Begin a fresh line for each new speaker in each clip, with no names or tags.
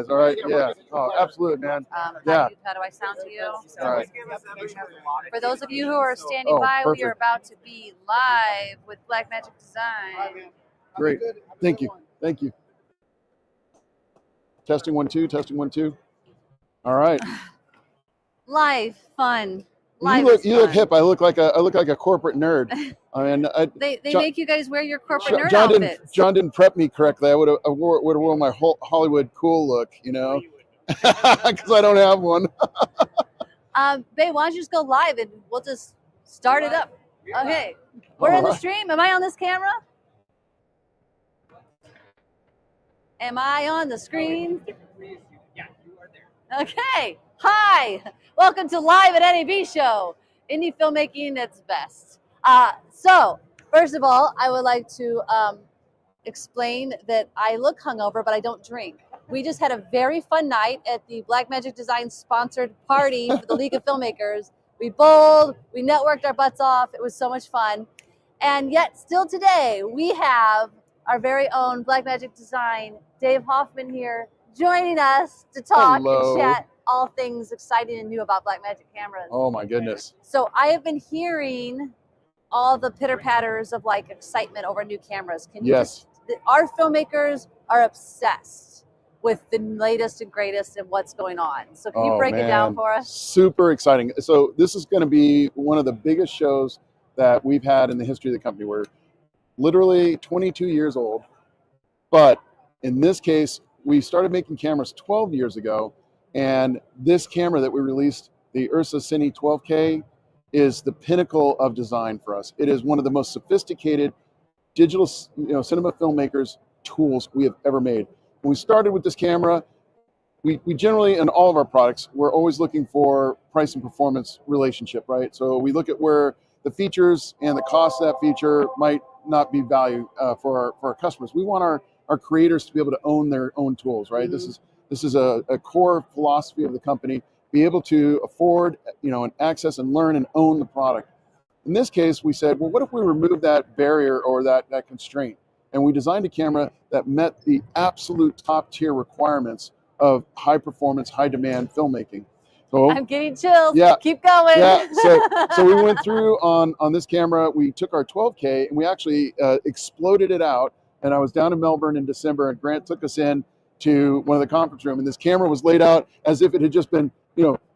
All right, yeah. Oh, absolutely, man. Yeah.
How do I sound to you?
All right.
For those of you who are standing by, we are
perfect.
about to be live with Blackmagic Design.
Great. Thank you. Thank you. Testing 1 2. Testing 1 2. All right.
Live fun.
You look hip. I look like a corporate nerd. I mean,
they
John,
make you guys wear your corporate nerd outfits.
John didn't prep me correctly. I would have worn my whole Hollywood cool look, you know, because I don't have one.
Babe, why don't you just go live and we'll just start it up. Okay, we're in the stream. Am I on this camera? Am I on the screen?
Yeah, you are there.
Okay. Hi. Welcome to Live at NAB Show. Indie filmmaking at its best. So, first of all, I would like to explain that I look hungover, but I don't drink. We just had a very fun night at the Blackmagic Design sponsored party for the League of Filmmakers. We bowled, we networked our butts off. It was so much fun. And yet, still today, we have our very own Blackmagic Design, Dave Hoffman here, joining us to talk
Hello.
and chat all things exciting and new about Blackmagic cameras.
Oh my goodness.
So I have been hearing all the pitter patters of like excitement over new cameras. Can you
Yes.
Our filmmakers are obsessed with the latest and greatest and what's going on. So can you break it down for us?
Super exciting. So this is going to be one of the biggest shows that we've had in the history of the company. We're literally 22 years old, but in this case, we started making cameras 12 years ago. And this camera that we released, the Ursa Cine 12K, is the pinnacle of design for us. It is one of the most sophisticated digital, cinema filmmakers tools we have ever made. When we started with this camera, we generally, in all of our products, we're always looking for price and performance relationship, right? So we look at where the features and the cost of that feature might not be value for our customers. We want our creators to be able to own their own tools, right?
Mm-hmm.
This is a core philosophy of the company, be able to afford, and access and learn and own the product. In this case, we said, well, what if we remove that barrier or that constraint? And we designed a camera that met the absolute top tier requirements of high performance, high demand filmmaking. So
I'm getting chills.
Yeah.
Keep going.
Yeah. So we went through on this camera, we took our 12K and we actually exploded it out. And I was down in Melbourne in December and Grant took us in to one of the conference room, and this camera was laid out as if it had just been,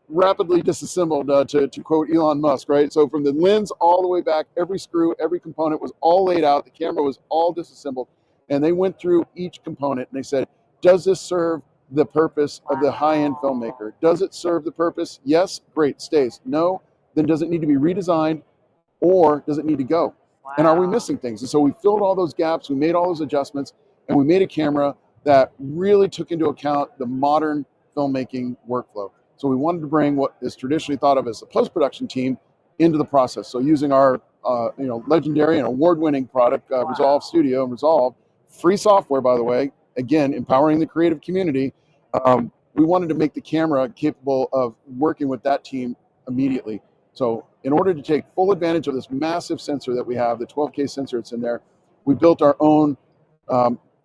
rapidly disassembled, to quote Elon Musk, right? So from the lens all the way back, every screw, every component was all laid out. The camera was all disassembled, and they went through each component and they said, does this serve the purpose of the high-end filmmaker? Does it serve the purpose? Yes, great, stays. No, then does it need to be redesigned, or does it need to go? Wow. And are we missing things? And so we filled all those gaps, we made all those adjustments, and we made a camera that really took into account the modern filmmaking workflow. So we wanted to bring what is traditionally thought of as a post-production team into the process. So using our legendary and award-winning product, Resolve Studio and Resolve, free software, by the way, again, empowering the creative community, we wanted to make the camera capable of working with that team immediately. So in order to take full advantage of this massive sensor that we have, the 12K sensor that's in there, we built our own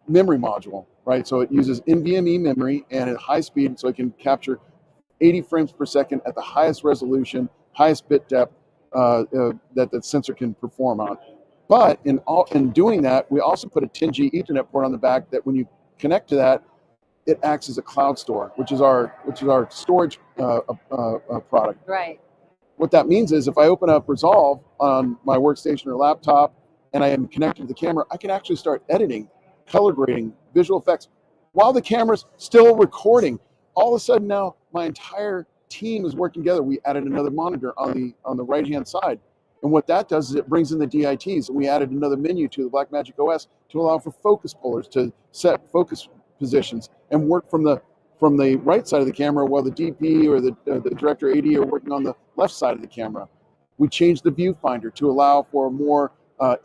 memory module, right? So it uses NVMe memory and at high speed, so it can capture 80 frames per second at the highest resolution, highest bit depth that the sensor can perform on. But in doing that, we also put a 10G Ethernet port on the back that when you connect to that, it acts as a cloud store, which is our storage product.
Right.
What that means is if I open up Resolve on my workstation or laptop and I am connected to the camera, I can actually start editing, color grading, visual effects, while the camera's still recording. All of a sudden now, my entire team is working together. We added another monitor on the right-hand side. And what that does is it brings in the DITs, and we added another menu to the Blackmagic OS to allow for focus pullers to set focus positions and work from the right side of the camera while the DP or the director AD are working on the left side of the camera. We changed the viewfinder to allow for a more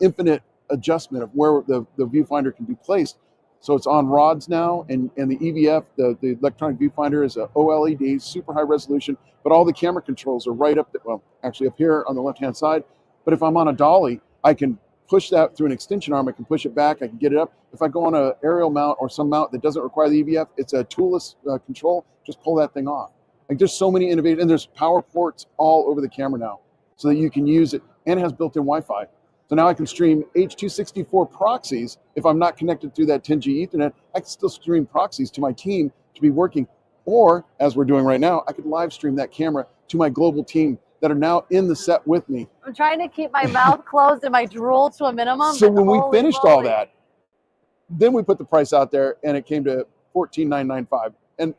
infinite adjustment of where the viewfinder can be placed. So it's on rods now, and the EVF, the electronic viewfinder, is a OLED, super high resolution, but all the camera controls are right up there, well, actually up here on the left-hand side. But if I'm on a dolly, I can push that through an extension arm. I can push it back. I can get it up. If I go on an aerial mount or some mount that doesn't require the EVF, it's a toolless control. Just pull that thing off. Like there's so many innovative, and there's power ports all over the camera now, so that you can use it, and it has built-in Wi-Fi. So now I can stream H.264 proxies. If I'm not connected through that 10G Ethernet, I can still stream proxies to my team to be working. Or, as we're doing right now, I could live stream that camera to my global team that are now in the set with me.
I'm trying to keep my mouth closed and my drool to a minimum.
So when we finished all
moly.
that, then we put the price out there, and it came to $14,995. And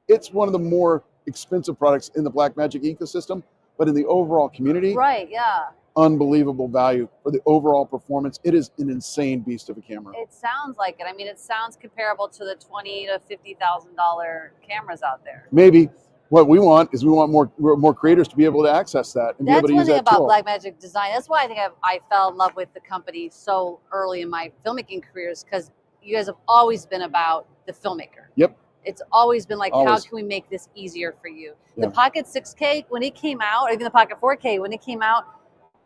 it's one of the more expensive products in the Blackmagic ecosystem, but in the overall community,
right? Yeah.
Unbelievable value for the overall performance. It is an insane beast of a camera.
It sounds like it. I mean, it sounds comparable to the $20,000 to $50,000 cameras out there.
Maybe. What we want is we want more creators to be able to access that and be able to use that tool.
That's one thing about Blackmagic Design. That's why I think I fell in love with the company so early in my filmmaking careers, because you guys have always been about the filmmaker.
Yep.
It's always been like,
Always.
how can we make this easier for you?
Yeah.
The Pocket 6K, when it came out, or even the Pocket 4K, when it came out,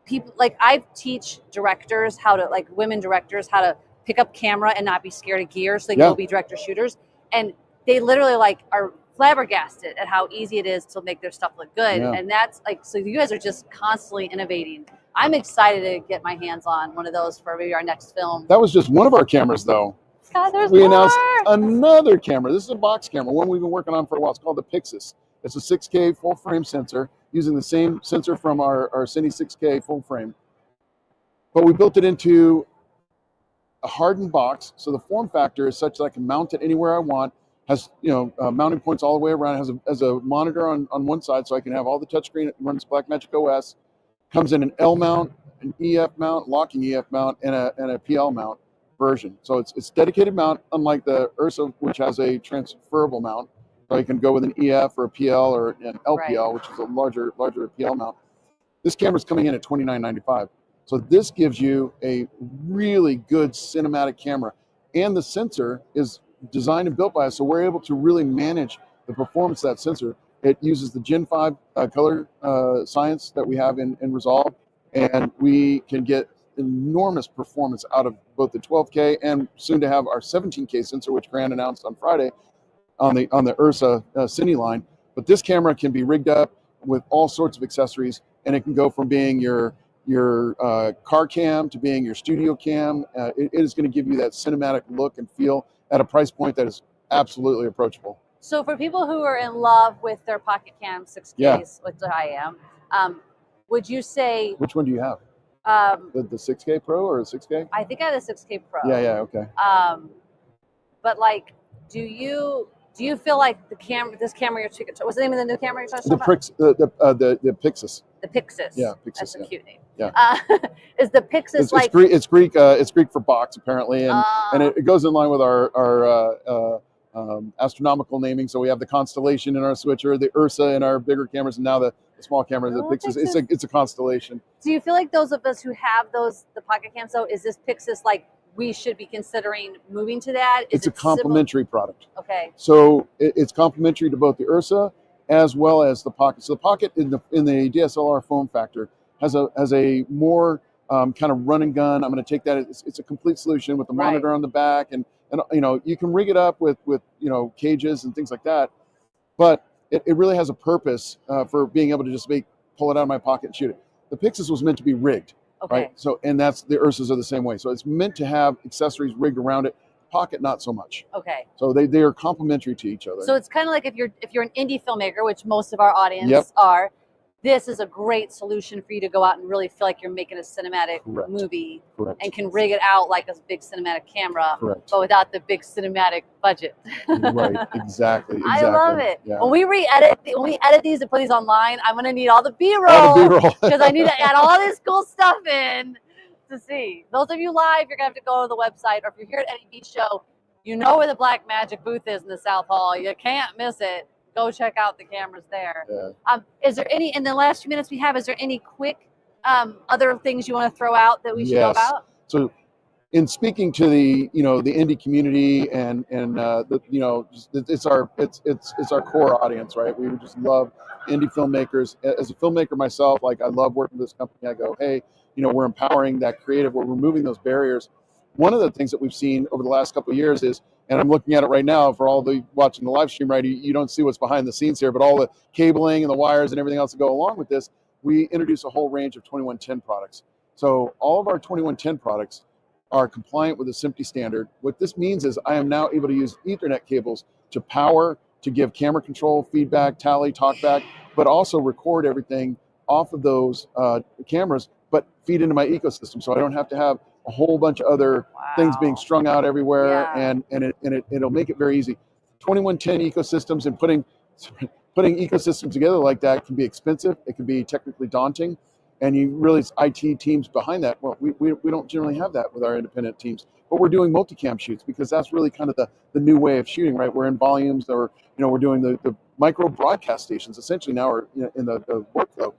people like I teach directors how to, like women directors, how to pick up camera and not be scared of gear, so they can go be director shooters. And they literally like are flabbergasted at how easy it is to make their stuff look good.
Yeah.
And that's like, so you guys are just constantly innovating. I'm excited to get my hands on one of those for maybe our next film.
That was just one of our cameras, though.
God, there's
We
more.
announced another camera. This is a box camera, one we've been working on for a while. It's called the Pixis. It's a 6K full frame sensor using the same sensor from our Cine 6K full frame. But we built it into a hardened box, so the form factor is such that I can mount it anywhere I want. Has mounting points all the way around. Has a monitor on one side, so I can have all the touchscreen. It runs Blackmagic OS. Comes in an L mount, an EF mount, locking EF mount, and a PL mount version. So it's dedicated mount, unlike the Ursa, which has a transferable mount. So you can go with an EF or a PL or an LPL, which is a larger PL mount. This camera's coming in at $29.95. So this gives you a really good cinematic camera, and the sensor is designed and built by us, so we're able to really manage the performance of that sensor. It uses the Gen 5 color science that we have in Resolve, and we can get enormous performance out of both the 12K and soon to have our 17K sensor, which Grant announced on Friday on the Ursa Cine line. But this camera can be rigged up with all sorts of accessories, and it can go from being your car cam to being your studio cam. It is going to give you that cinematic look and feel at a price point that is absolutely approachable.
So for people who are in love with their Pocket Cam 6Ks, which I am, would you say...
Which one do you have? The 6K Pro or the 6K?
I think I have the 6K Pro.
Yeah, okay.
But like, do you feel like this camera you're talking about, what's the name of the new camera you're talking about?
The Pixis.
The Pixis.
Yeah, Pixis.
That's a cute name.
Yeah.
Is the Pixis
it's Greek. It's Greek for box apparently, and it goes in line with our astronomical naming. So we have the constellation in our switcher, the Ursa in our bigger cameras, and now the small camera, the Pixis. It's a constellation.
Do you feel like those of us who have the Pocket Cams, though, is this Pixis like we should be considering moving to that?
It's a complementary product.
Okay.
So it's complementary to both the Ursa as well as the Pocket. So the Pocket in the DSLR form factor has a more kind of run and gun. I'm going to take that. It's a complete solution with the monitor on the back, and you can rig it up with cages and things like that. But it really has a purpose for being able to just pull it out of my pocket and shoot it. The Pixis was meant to be rigged, right? So and that's the Ursas are the same way. So it's meant to have accessories rigged around it. Pocket, not so much.
Okay.
So they are complementary to each other.
So it's kind of like if you're an indie filmmaker, which most of our audience are, this is a great solution for you to go out and really feel like you're making a cinematic movie and can rig it out like a big cinematic camera, but without the big cinematic budget.
Right, exactly.
I love it.
Yeah.
When we edit these and put these online, I'm going to need all the B-roll because I need to add all this cool stuff in to see. Those of you live, you're going to have to go to the website, or if you're here at NAB Show, you know where the Blackmagic booth is in the South Hall. You can't miss it. Go check out the cameras there. Yeah. Is there any, in the last few minutes we have, is there any quick other things you want to throw out that we should know about?
So in speaking to the indie community and it's our core audience, right? We just love indie filmmakers. As a filmmaker myself, like I love working with this company. I go, hey, we're empowering that creative, we're removing those barriers. One of the things that we've seen over the last couple of years is, and I'm looking at it right now for all the watching the live stream, right? You don't see what's behind the scenes here, but all the cabling and the wires and everything else that go along with this, we introduce a whole range of 2110 products. So all of our 2110 products are compliant with the SMPTE standard. What this means is I am now able to use Ethernet cables to power, to give camera control, feedback, tally, talkback, but also record everything off of those cameras, but feed into my ecosystem. So I don't have to have a whole bunch of other things being strung out everywhere, and it'll make it very easy. 2110 ecosystems and putting ecosystems together like that can be expensive. It can be technically daunting, and you really IT teams behind that. Well, we don't generally have that with our independent teams, but we're doing multicam shoots because that's really kind of the new way of shooting, right? We're in volumes, or we're doing the micro broadcast stations essentially now are in the workflow.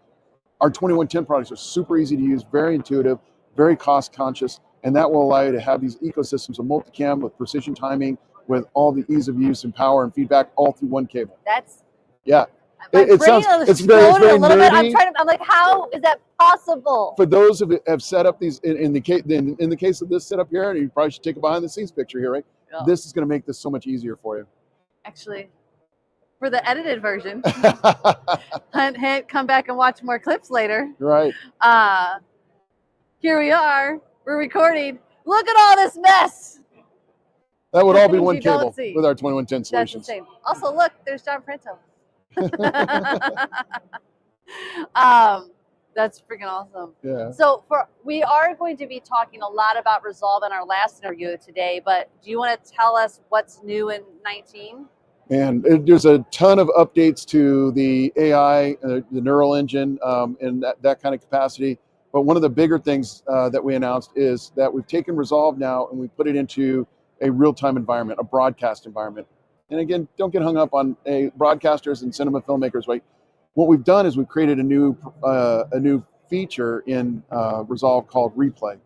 Our 2110 products are super easy to use, very intuitive, very cost conscious, and that will allow you to have these ecosystems of multicam with precision timing, with all the ease of use and power and feedback all through one cable. It sounds it's very
a little
nerdy.
bit. I'm like, how is that possible?
For those who have set up these in the case of this setup here, and you probably should take a behind the scenes picture here, right? Yeah. This is going to make this so much easier for you.
Actually, for the edited version, come back and watch more clips later.
Right.
Here we are. We're recording. Look at all this mess.
That would all be one cable with our 2110 solutions.
That's insane. Also, look, there's John Printo. That's freaking awesome.
Yeah.
So we are going to be talking a lot about Resolve in our last interview today, but do you want to tell us what's new in 19?
And there's a ton of updates to the AI, the neural engine, and that kind of capacity. But one of the bigger things that we announced is that we've taken Resolve now and we put it into a real-time environment, a broadcast environment. And again, don't get hung up on broadcasters and cinema filmmakers, right? What we've done is we've created a new feature in Resolve called Replay.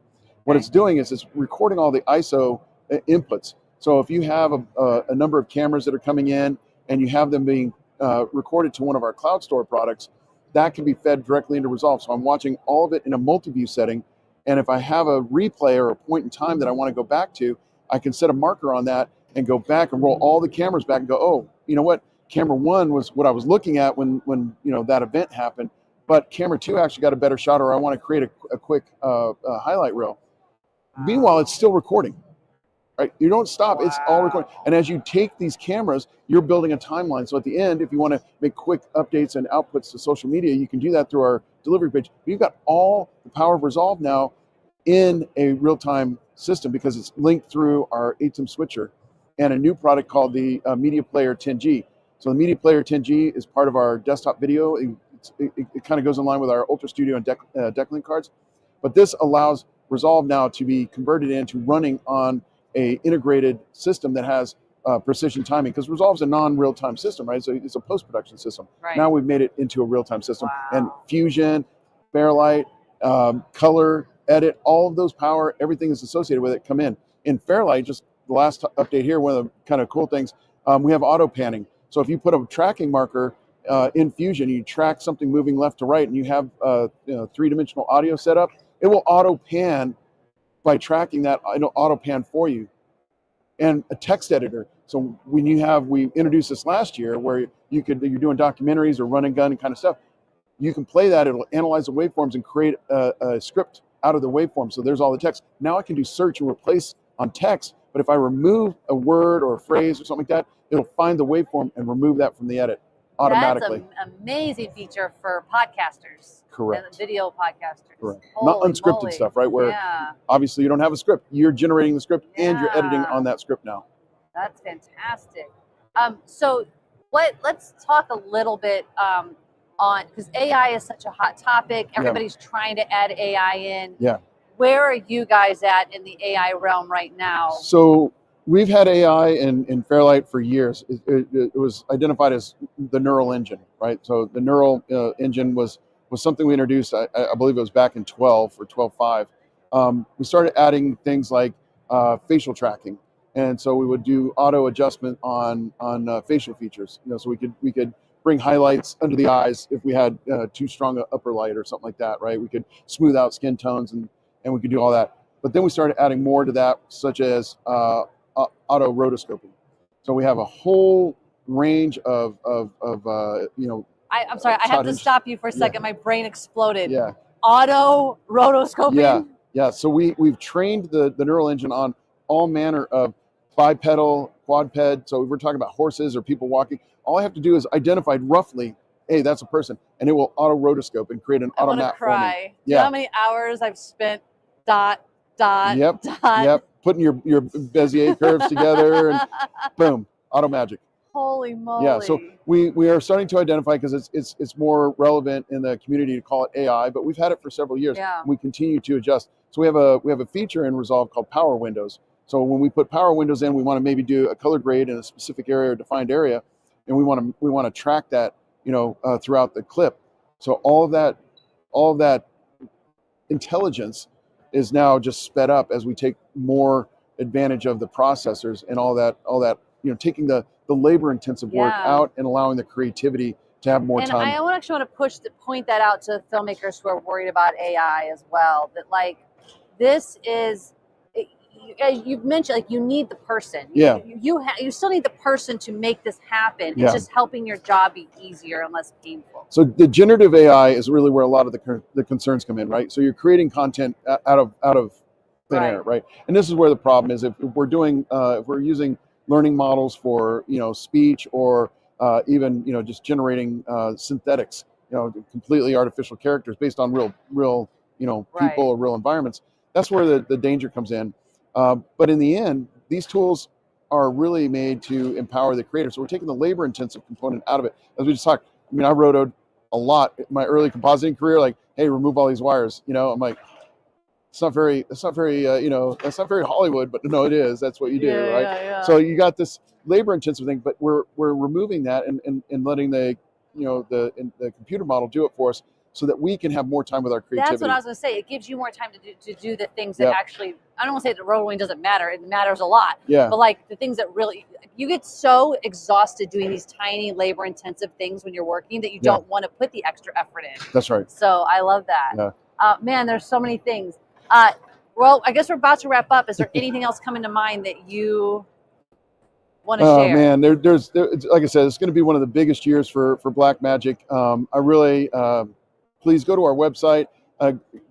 What it's doing is it's recording all the ISO inputs. So if you have a number of cameras that are coming in and you have them being recorded to one of our cloud store products, that can be fed directly into Resolve. So I'm watching all of it in a multi-view setting. And if I have a replay or a point in time that I want to go back to, I can set a marker on that and go back and roll all the cameras back and go, oh, you know what? Camera one was what I was looking at when that event happened, but camera two actually got a better shot, or I want to create a quick highlight reel. Meanwhile, it's still recording, right? You don't stop, it's all recording. And as you take these cameras, you're building a timeline. So at the end, if you want to make quick updates and outputs to social media, you can do that through our delivery page. But you've got all the power of Resolve now in a real-time system because it's linked through our ATEM switcher and a new product called the Media Player 10G. So the Media Player 10G is part of our desktop video. It kind of goes in line with our Ultra Studio and Decklink cards. But this allows Resolve now to be converted into running on a integrated system that has precision timing, because Resolve's a non-real-time system, right? So it's a post-production system.
Right.
Now we've made it into a real-time system. And Fusion, Fairlight, color, edit, all of those power, everything is associated with it come in. In Fairlight, just the last update here, one of the kind of cool things, we have auto panning. So if you put a tracking marker in Fusion, you track something moving left to right, and you have three-dimensional audio set up, it will auto pan by tracking that, auto pan for you. And a text editor. So when we introduced this last year, where you're doing documentaries or run and gun and kind of stuff, you can play that, it'll analyze the waveforms and create a script out of the waveform. So there's all the text. Now I can do search and replace on text, but if I remove a word or a phrase or something like that, it'll find the waveform and remove that from the edit automatically.
That's an amazing feature for podcasters.
Correct.
And video podcasters.
Correct. Not unscripted stuff, right? Where obviously you don't have a script. You're generating the script and you're editing on that script now.
That's fantastic. So let's talk a little bit on, because AI is such a hot topic. Everybody's trying to add AI in.
Yeah. Where
are you guys at in the AI realm right now?
So we've had AI in Fairlight for years. It was identified as the neural engine, right? So the neural engine was something we introduced, I believe it was back in 12 or 12.5. We started adding things like facial tracking. And so we would do auto adjustment on facial features. So we could bring highlights under the eyes if we had too strong a upper light or something like that, right? We could smooth out skin tones and we could do all that. But then we started adding more to that, such as auto rotoscoping. So we have a whole range of
I'm sorry, I have to stop you for a second. My brain exploded.
Yeah.
Auto rotoscoping.
Yeah. So we've trained the neural engine on all manner of bipedal, quadped. So if we're talking about horses or people walking, all I have to do is identify roughly, hey, that's a person, and it will auto rotoscope and create an auto map for me.
Yeah. Do you know how many hours I've spent dot.
Yep. Putting your Bezier curves together and boom, auto magic.
Holy moly.
Yeah, so we are starting to identify, because it's more relevant in the community to call it AI, but we've had it for several years.
Yeah.
We continue to adjust. So we have a feature in Resolve called Power Windows. So when we put power windows in, we want to maybe do a color grade in a specific area or defined area, and we want to track that, throughout the clip. So all of that intelligence is now just sped up as we take more advantage of the processors and all that, taking the labor intensive work out and allowing the creativity to have more time.
And I actually want to point that out to filmmakers who are worried about AI as well, that like this is, as you've mentioned, like you need the person.
Yeah.
You still need the person to make this happen. It's just helping your job be easier and less painful.
So the generative AI is really where a lot of the concerns come in, right? So you're creating content out of thin air, right? And this is where the problem is. If we're using learning models for speech or even just generating synthetics, completely artificial characters based on real people or real environments, that's where the danger comes in. But in the end, these tools are really made to empower the creator. So we're taking the labor intensive component out of it. As we just talked, I mean, I rotoed a lot in my early compositing career, like, hey, remove all these wires. I'm like, it's not very that's not very Hollywood, but no, it is. That's what you do, right?
Yeah.
So you got this labor intensive thing, but we're removing that and letting the computer model do it for us, so that we can have more time with our creativity.
That's what I was going to say. It gives you more time to do the things that actually, I don't want to say that rotoing doesn't matter. It matters a lot.
Yeah.
But like the things that really, you get so exhausted doing these tiny labor intensive things when you're working that you don't want to put the extra effort in.
That's right.
So I love that.
Yeah.
Man, there's so many things. Well, I guess we're about to wrap up. Is there anything else coming to mind that you want to share?
Man, there's like I said, it's going to be one of the biggest years for Blackmagic. I really, please go to our website.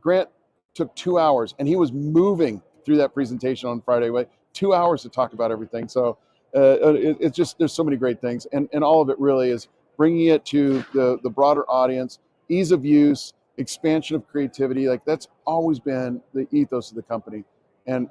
Grant took 2 hours, and he was moving through that presentation on Friday. 2 hours to talk about everything. So it's just, there's so many great things, and all of it really is bringing it to the broader audience, ease of use, expansion of creativity. Like that's always been the ethos of the company. And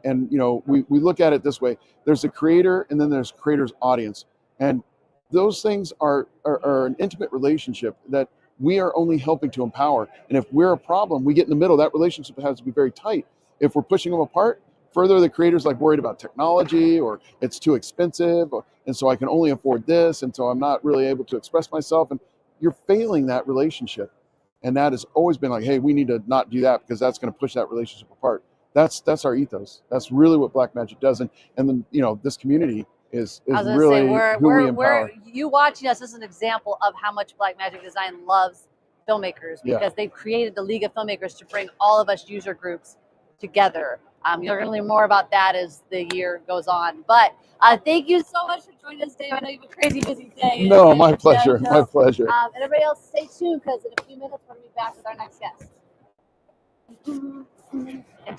we look at it this way: there's a creator, and then there's creator's audience, and those things are an intimate relationship that we are only helping to empower. And if we're a problem, we get in the middle. That relationship has to be very tight. If we're pushing them apart, further the creator's like worried about technology, or it's too expensive, and so I can only afford this, and so I'm not really able to express myself, and you're failing that relationship. And that has always been like, hey, we need to not do that, because that's going to push that relationship apart. That's our ethos. That's really what Blackmagic does. And then this community is really who we empower.
You watching us is an example of how much Blackmagic Design loves filmmakers, because they've created the League of Filmmakers to bring all of us user groups together. You're going to learn more about that as the year goes on. But thank you so much for joining us, Dave. I know you have a crazy busy day.
No, my pleasure. My pleasure.
And everybody else, stay tuned, because in a few minutes we're going to be back with our next guest. And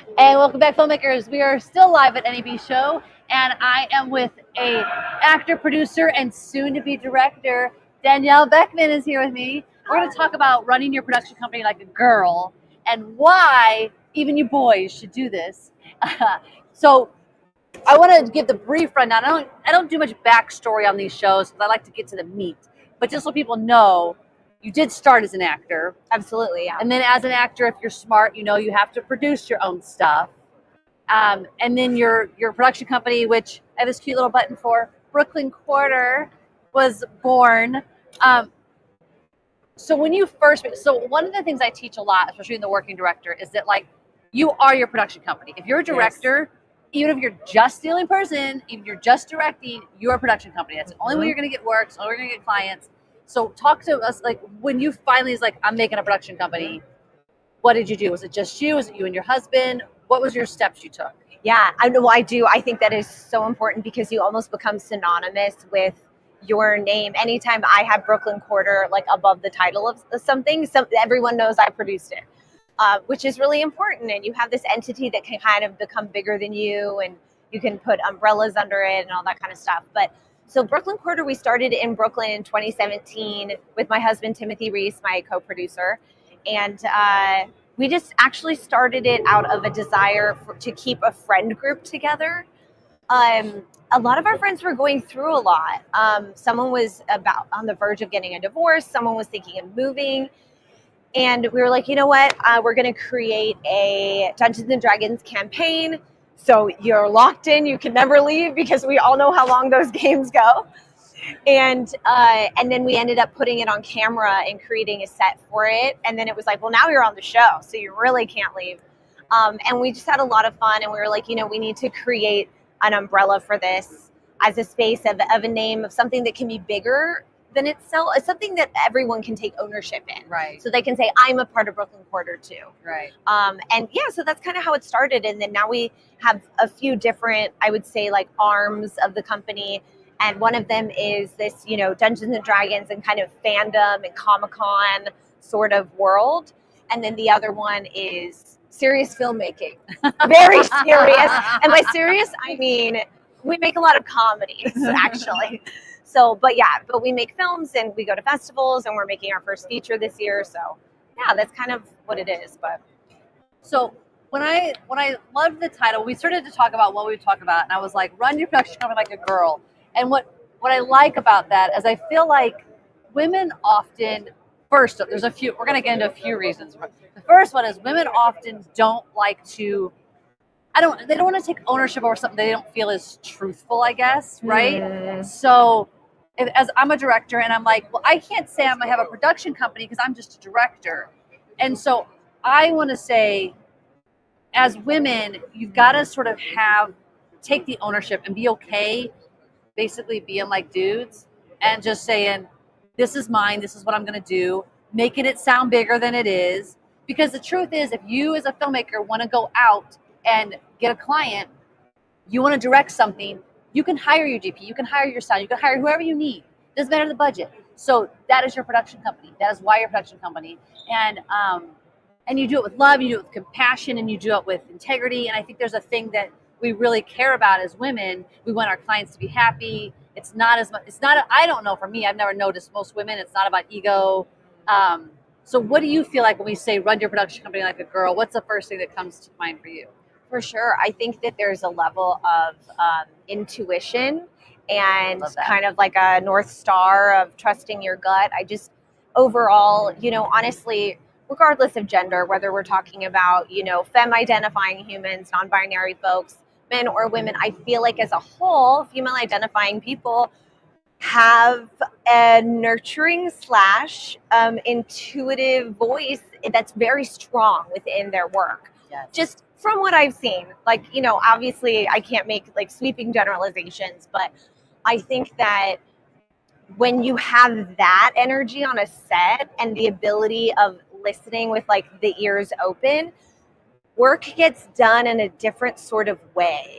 And welcome back, filmmakers. We are still live at NAB Show, and I am with a actor, producer, and soon-to-be director. Danielle Beckman is here with me. We're going to talk about running your production company like a girl and why even you boys should do this. So I want to give the brief rundown. I don't do much backstory on these shows because I like to get to the meat. But just so people know, you did start as an actor.
Absolutely, yeah.
And then as an actor, if you're smart, you know you have to produce your own stuff. And then your production company, which I have this cute little button for, Brooklyn Quarter, was born. So when you first, so one of the things I teach a lot, especially in the working director, is that like you are your production company. If you're a director, even if you're just the only person, even if you're just directing, you're a production company. That's the only way you're going to get work. It's the only way you're going to get clients. So talk to us, like when you finally is like, I'm making a production company, what did you do? Was it just you? Was it you and your husband? What was your steps you took?
Yeah, I know I do. I think that is so important because you almost become synonymous with your name. Anytime I have Brooklyn Quarter like above the title of something, everyone knows I produced it, which is really important. And you have this entity that can kind of become bigger than you, and you can put umbrellas under it and all that kind of stuff. But so Brooklyn Quarter, we started in Brooklyn in 2017 with my husband, Timothy Reese, my co-producer. And we just actually started it out of a desire to keep a friend group together. A lot of our friends were going through a lot. Someone was about on the verge of getting a divorce. Someone was thinking of moving. And we were like, you know what? We're going to create a Dungeons and Dragons campaign. So you're locked in. You can never leave because we all know how long those games go. And then we ended up putting it on camera and creating a set for it. And then it was like, well, now you're on the show, so you really can't leave. And we just had a lot of fun. And we were like, you know, we need to create an umbrella for this as a space of a name of something that can be bigger than itself. It's something that everyone can take ownership in.
Right.
So they can say, I'm a part of Brooklyn Quarter too.
Right.
And yeah, so that's kind of how it started. And then now we have a few different, I would say, like arms of the company. And one of them is this, you know, Dungeons and Dragons and kind of fandom and Comic-Con sort of world. And then the other one is serious filmmaking. Very serious. And by serious, I mean, we make a lot of comedies, actually. So, but we make films and we go to festivals and we're making our first feature this year. So yeah, that's kind of what it is. But
so when I loved the title, we started to talk about what we would talk about. And I was like, run your production company like a girl. And what I like about that is I feel like women often, first, there's a few, we're going to get into a few reasons. The first one is women often don't like to, they don't want to take ownership over something they don't feel is truthful, I guess, right? So as I'm a director and I'm like, well, I can't say I'm going to have a production company because I'm just a director. And so I want to say, as women, you've got to sort of take the ownership and be okay basically being like dudes and just saying, this is mine, this is what I'm going to do, making it sound bigger than it is. Because the truth is, if you as a filmmaker want to go out and get a client, you want to direct something, you can hire your DP, you can hire your sound, you can hire whoever you need. Doesn't matter the budget. So that is your production company. That is why you're a production company. And you do it with love, you do it with compassion, and you do it with integrity. And I think there's a thing that we really care about as women. We want our clients to be happy. It's not as much, I don't know, for me, I've never noticed most women, it's not about ego. So what do you feel like when we say run your production company like a girl? What's the first thing that comes to mind for you?
For sure. I think that there's a level of intuition and kind of like a North Star of trusting your gut. I just overall, you know, honestly, regardless of gender, whether we're talking about, you know, femme-identifying humans, non-binary folks, men or women, I feel like as a whole, female-identifying people have a nurturing / intuitive voice that's very strong within their work.
Yes.
Just from what I've seen, like, you know, obviously I can't make like sweeping generalizations, but I think that when you have that energy on a set and the ability of listening with like the ears open, work gets done in a different sort of way.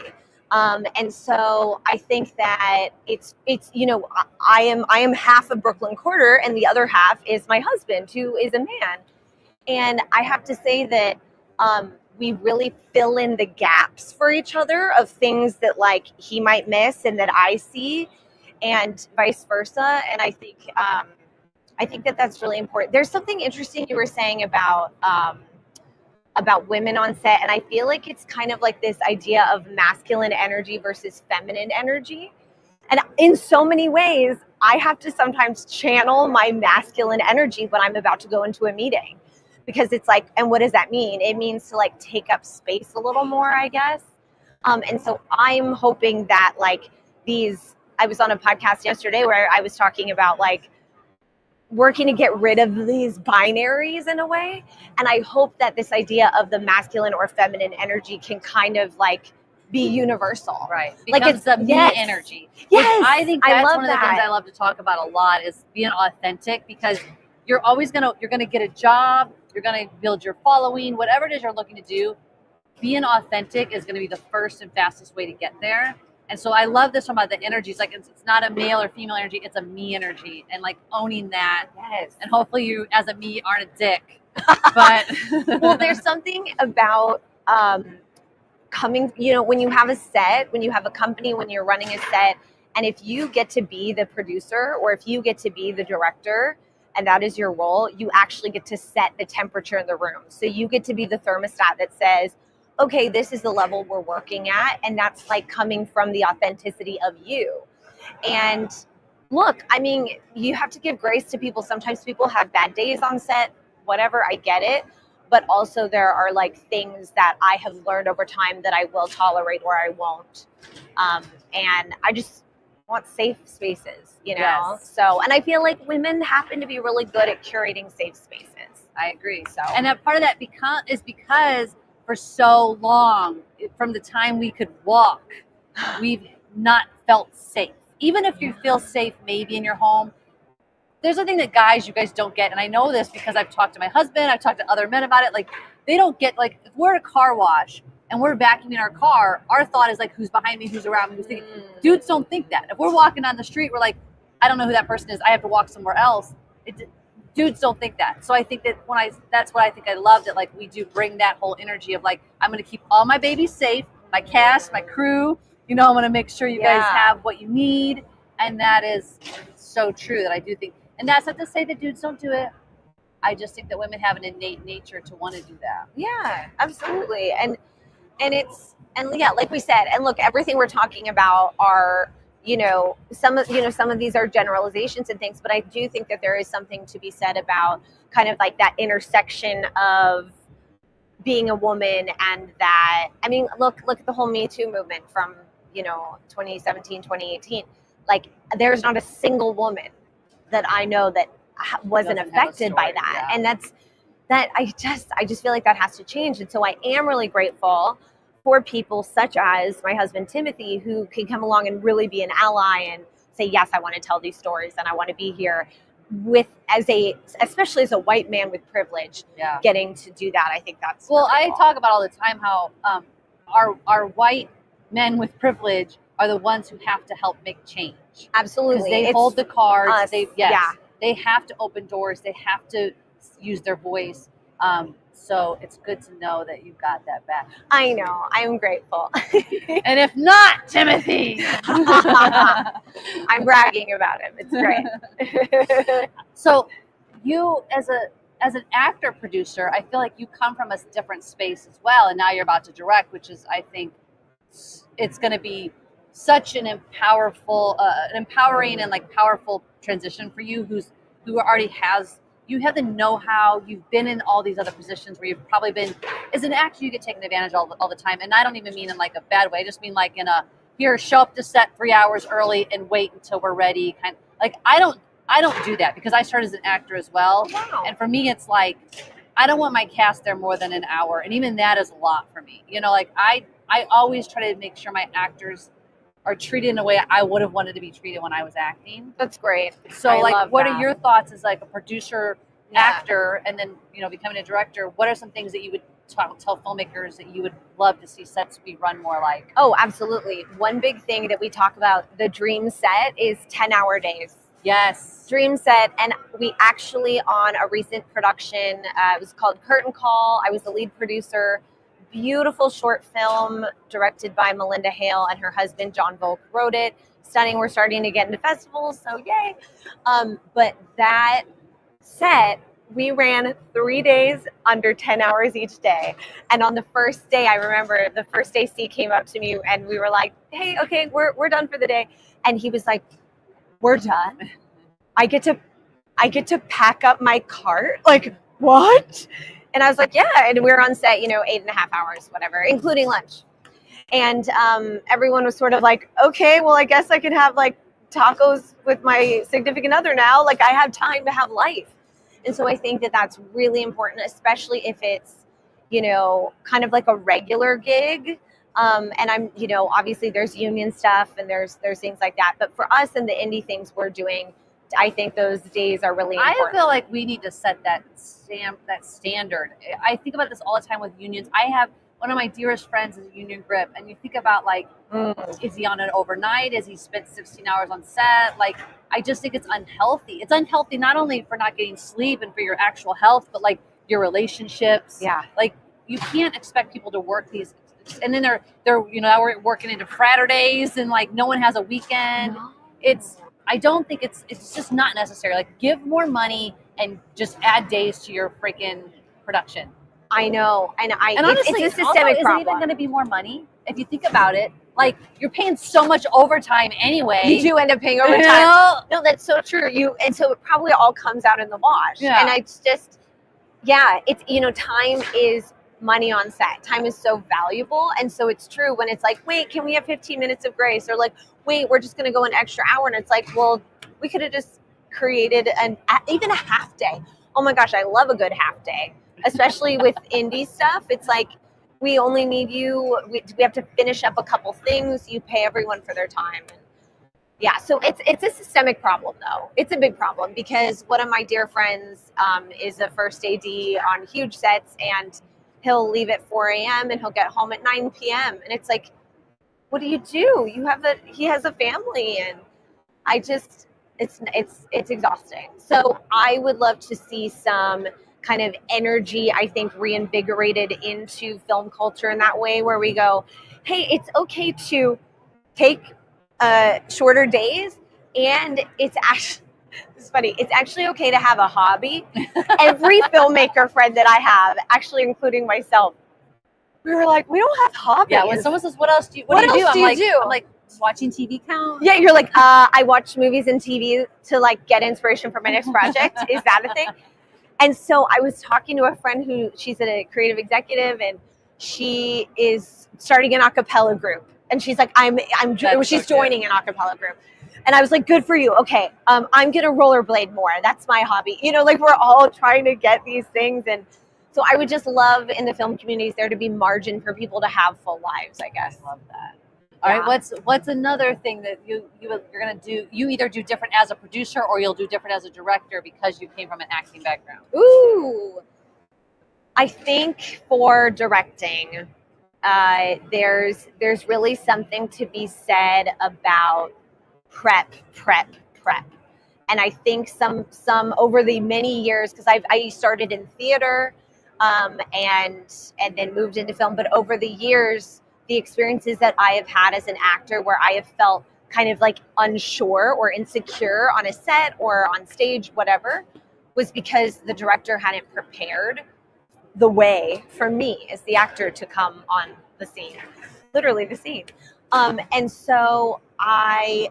And so I think that it's, you know, I am half of Brooklyn Quarter and the other half is my husband, who is a man. And I have to say that we really fill in the gaps for each other of things that like he might miss and that I see, and vice versa. And I think that that's really important. There's something interesting you were saying about women on set, and I feel like it's kind of like this idea of masculine energy versus feminine energy. And in so many ways, I have to sometimes channel my masculine energy when I'm about to go into a meeting, because it's like, and what does that mean? It means to like take up space a little more, I guess. And so I'm hoping that like I was on a podcast yesterday where I was talking about like working to get rid of these binaries in a way. And I hope that this idea of the masculine or feminine energy can kind of like be universsul.
Right.
Like
Becomes
it's
the me
yes.
energy.
Yes.
Which I think
I
that's
love
one of the things
that.
I love to talk about a lot is being authentic, because you're gonna get a job, you're gonna build your following, whatever it is you're looking to do. Being authentic is gonna be the first and fastest way to get there. And so I love this one about the energies. Like it's not a male or female energy, it's a me energy, and like owning that.
Yes.
And hopefully you, as a me, aren't a dick. But
Well, there's something about coming, when you have a set, when you have a company, when you're running a set, and if you get to be the producer or if you get to be the director, and that is your role, you actually get to set the temperature in the room. So you get to be the thermostat that says, okay, this is the level we're working at. And that's like coming from the authenticity of you. And look, I mean, you have to give grace to people. Sometimes people have bad days on set, whatever, I get it. But also there are like things that I have learned over time that I will tolerate or I won't. And I just want safe spaces,
Yes.
So, and I feel like women happen to be really good at curating safe spaces.
I agree.
So,
And that part of that is because for so long, from the time we could walk, we've not felt safe. Even if you feel safe maybe in your home, there's a thing that you guys don't get. And I know this because I've talked to my husband, I've talked to other men about it. Like they don't get, like if we're at a car wash and we're vacuuming our car, our thought is like, who's behind me, who's around me, who's thinking. Dudes don't think that. If we're walking down the street, we're like, I don't know who that person is, I have to walk somewhere else. Dudes don't think that. So I think that that's what I think I love, that like we do bring that whole energy of like, I'm going to keep all my babies safe, my cast, my crew, I'm going to make sure you guys have what you need. And that is so true, that I do think, and that's not to say that dudes don't do it. I just think that women have an innate nature to want to do that.
Yeah, absolutely. And yeah, like we said, and look, everything we're talking about are, some of these are generalizations and things, but I do think that there is something to be said about kind of like that intersection of being a woman, and that, I mean, look at the whole Me Too movement from, 2017, 2018. Like there's not a single woman that I know that wasn't affected by that.
Yeah.
And I just feel like that has to change. And so I am really grateful for people such as my husband, Timothy, who can come along and really be an ally and say, yes, I want to tell these stories and I want to be here especially as a white man with privilege, getting to do that. I think that's
well,
really
I
cool.
talk about all the time how our white men with privilege are the ones who have to help make change.
Absolutely.
They hold the cards.
Us.
They have to open doors. They have to use their voice. So it's good to know that you got that back.
I know. I'm grateful.
And if not, Timothy.
I'm bragging about him. It's great.
So you, as an actor producer, I feel like you come from a different space as well, and now you're about to direct, which is, I think, it's going to be such an empowering and like powerful transition for you, who already has. You have the know-how. You've been in all these other positions where you've probably been, as an actor, you get taken advantage all the time. And I don't even mean in like a bad way. I just mean like in here, show up to set 3 hours early and wait until we're ready. Kind of, like, I don't do that because I started as an actor as well.
Wow.
And for me, it's like, I don't want my cast there more than an hour. And even that is a lot for me. Like I always try to make sure my actors are treated in a way I would have wanted to be treated when I was acting.
That's great.
So
I
like,
love
what
that.
are your thoughts as like a producer, actor, and then, becoming a director? What are some things that you would tell filmmakers that you would love to see sets be run more like?
Oh, absolutely. One big thing that we talk about, the dream set, is 10-hour days.
Yes.
Dream set. And we actually, on a recent production, it was called Curtain Call. I was the lead producer. beautiful short film directed by Melinda Hale, and her husband John Volk wrote it. Stunning. We're starting to get into festivals, so yay. But that set, we ran 3 days under 10 hours each day. And on the first day, I remember the first day C came up to me and we were like, hey, okay, we're done for the day. And he was like, we're done. I get to pack up my cart? Like, what? And I was like, yeah. And we were on set, 8.5 hours, whatever, including lunch. And everyone was sort of like, okay, well, I guess I could have like tacos with my significant other now. Like, I have time to have life. And so I think that that's really important, especially if it's, kind of like a regular gig. And I'm, obviously there's union stuff and there's things like that. But for us and the indie things we're doing, I think those days are really important.
I feel like we need to set that standard. I think about this all the time with unions. I have one of my dearest friends is a union grip, and you think about like, is he on an overnight? Is he spent 16 hours on set? Like, I just think it's unhealthy. It's unhealthy not only for not getting sleep and for your actual health, but like your relationships.
Yeah.
Like, you can't expect people to work these, and then they're now we're working into Fridays and like no one has a weekend.
No.
I don't think it's just not necessary. Like, give more money and just add days to your freaking production.
I know, and
honestly,
it's a
also,
systemic
is
problem.
it even going to be more money if you think about it? Like, you're paying so much overtime anyway.
You do end up paying overtime. No, that's so true. And so it probably all comes out in the wash.
Yeah.
And it's just, it's time is money on set. Time is so valuable, and so it's true when it's like, wait, can we have 15 minutes of grace? Or like, wait, we're just going to go an extra hour, and it's like, well, we could have just created even a half day. Oh my gosh, I love a good half day. Especially with indie stuff, it's like we only need you. We have to finish up a couple things. You pay everyone for their time. Yeah, so it's a systemic problem though. It's a big problem because one of my dear friends is a first AD on huge sets, and he'll leave at 4 a.m. and he'll get home at 9 p.m. And it's like, what do? He has a family, and it's exhausting. So I would love to see some kind of energy, I think, reinvigorated into film culture in that way, where we go, hey, it's okay to take shorter days, and it's funny, it's actually okay to have a hobby. Every filmmaker friend that I have, actually including myself, we were like, we don't have hobbies.
Yeah, when someone says, what else do you do? I'm like, does watching TV count?
Yeah, you're like, I watch movies and TV to like get inspiration for my next project. Is that a thing? And so I was talking to a friend she's a creative executive, and she is starting an a cappella group. And she's like, she's joining an a cappella group. And I was like, good for you. Okay. I'm going to rollerblade more. That's my hobby. Like, we're all trying to get these things. And so I would just love in the film communities there to be margin for people to have full lives, I guess.
I love that. All right, what's another thing that you're gonna do? You either do different as a producer or you'll do different as a director because you came from an acting background.
Ooh, I think for directing, there's really something to be said about prep, and I think some over the many years, because I started in theater, and then moved into film, but over the years, the experiences that I have had as an actor where I have felt kind of like unsure or insecure on a set or on stage, whatever, was because the director hadn't prepared the way for me as the actor to come on the scene, literally the scene. And so I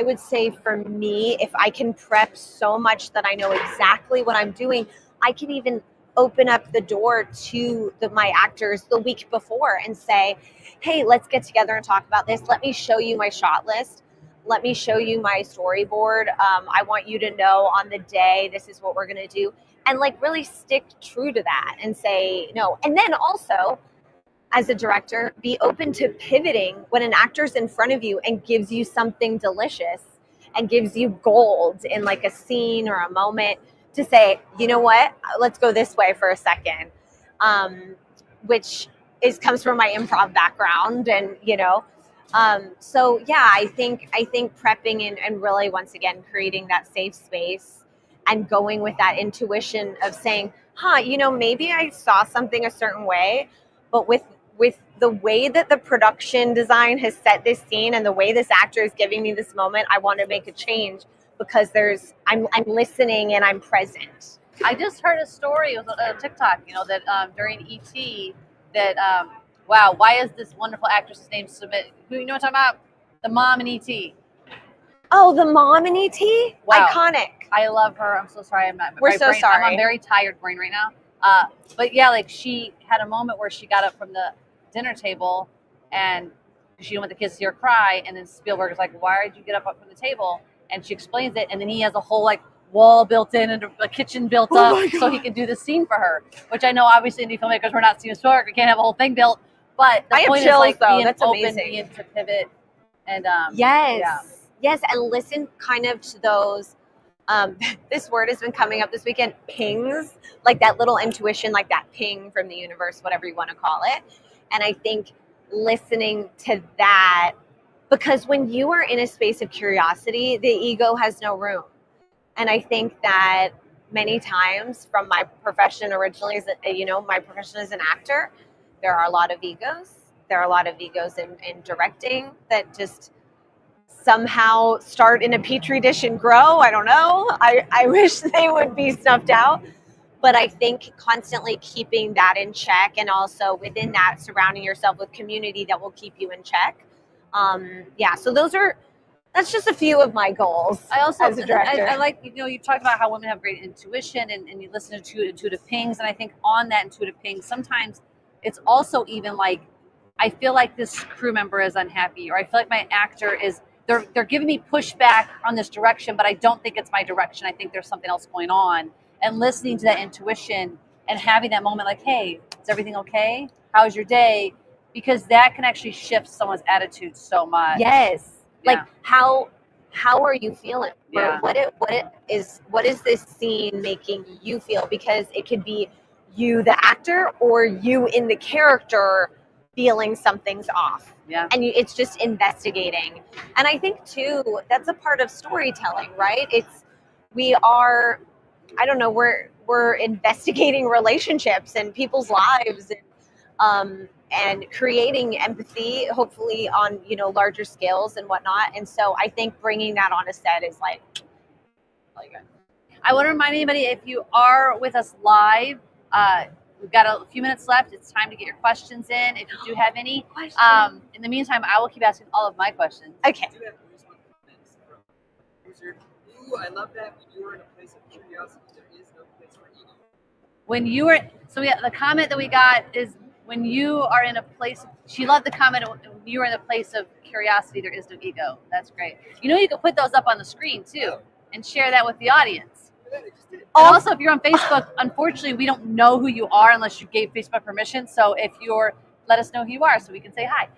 would say for me, if I can prep so much that I know exactly what I'm doing, I can even open up the door to my actors the week before and say, hey, let's get together and talk about this. Let me show you my shot list. Let me show you my storyboard. I want you to know on the day, this is what we're going to do. And like really stick true to that and say no. And then also, as a director, be open to pivoting when an actor's in front of you and gives you something delicious and gives you gold in like a scene or a moment, to say, you know what, let's go this way for a second, which comes from my improv background, and so yeah, I think prepping and really, once again, creating that safe space and going with that intuition of saying, maybe I saw something a certain way, but with the way that the production design has set this scene and the way this actor is giving me this moment, I want to make a change because I'm listening and I'm present.
I just heard a story, it was a TikTok, that during ET, that wow, why is this wonderful actress's name submit? Who you know what I'm talking about? The mom in ET.
Oh, the mom in ET?
Wow.
Iconic.
I love her. I'm so sorry.
We're so sorry.
I'm a very tired brain right now. But yeah, like she had a moment where she got up from the dinner table and she didn't want the kids to see her cry. And then Spielberg is like, why did you get up from the table? And she explains it. And then he has a whole like wall built in and a kitchen built up so he can do the scene for her, which I know obviously indie filmmakers, we're not Steven Spielberg. We can't have a whole thing built. But the point is like being
That's
open,
amazing.
being to pivot. And
yes.
Yeah.
Yes, and listen kind of to those, this word has been coming up this weekend, pings, like that little intuition, like that ping from the universe, whatever you want to call it. And I think listening to that, because when you are in a space of curiosity, the ego has no room. And I think that many times from my profession originally, my profession as an actor, there are a lot of egos. There are a lot of egos in directing that just somehow start in a petri dish and grow. I don't know. I wish they would be snuffed out. But I think constantly keeping that in check, and also within that, surrounding yourself with community that will keep you in check. So that's just a few of my goals.
I also,
as a director.
I like, you talked about how women have great intuition and you listen to intuitive pings. And I think on that intuitive ping, sometimes it's also even like, I feel like this crew member is unhappy, or I feel like my actor is, they're giving me pushback on this direction, but I don't think it's my direction. I think there's something else going on. And listening to that intuition and having that moment like, hey, is everything okay? How's your day? Because that can actually shift someone's attitude so much.
Yes.
Yeah.
Like how are you feeling?
Yeah.
What is this scene making you feel? Because it could be you, the actor, or you in the character feeling something's off.
Yeah.
And it's just investigating. And I think too, that's a part of storytelling, right? We're investigating relationships and people's lives and creating empathy, hopefully on, larger scales and whatnot. And so I think bringing that on a set is like really good.
I want to remind anybody, if you are with us live, we've got a few minutes left. It's time to get your questions in, if you do have any. In the meantime, I will keep asking all of my questions.
Okay.
I do have one comments from user. Ooh, I love that when you were in a place of curiosity, there is no place for ego.
The comment that we got is, when you are in a place, she loved the comment, when you are in a place of curiosity, there is no ego. That's great. You can put those up on the screen too and share that with the audience. And also, if you're on Facebook, unfortunately, we don't know who you are unless you gave Facebook permission. So let us know who you are so we can say hi.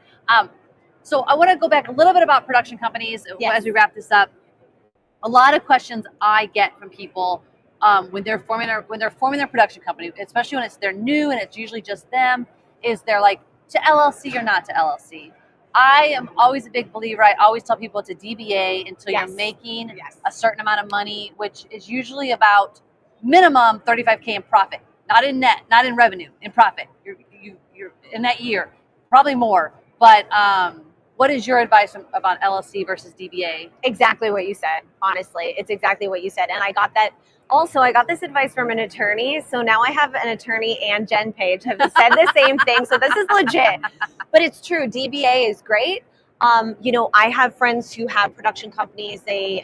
So I want to go back a little bit about production companies as we wrap this up. A lot of questions I get from people when they're forming their production company, especially when they're new and it's usually just them, is they're like, to LLC or not to LLC? I am always a big believer. I always tell people it's a DBA until you're making a certain amount of money, which is usually about minimum $35K in profit, not in net, not in revenue, in profit. You're in that year, probably more. But what is your advice about LLC versus DBA?
Exactly what you said. Honestly, it's exactly what you said. And I got this advice from an attorney. So now I have an attorney and Jen Page have said the same thing. So this is legit, but it's true. DBA is great. I have friends who have production companies, they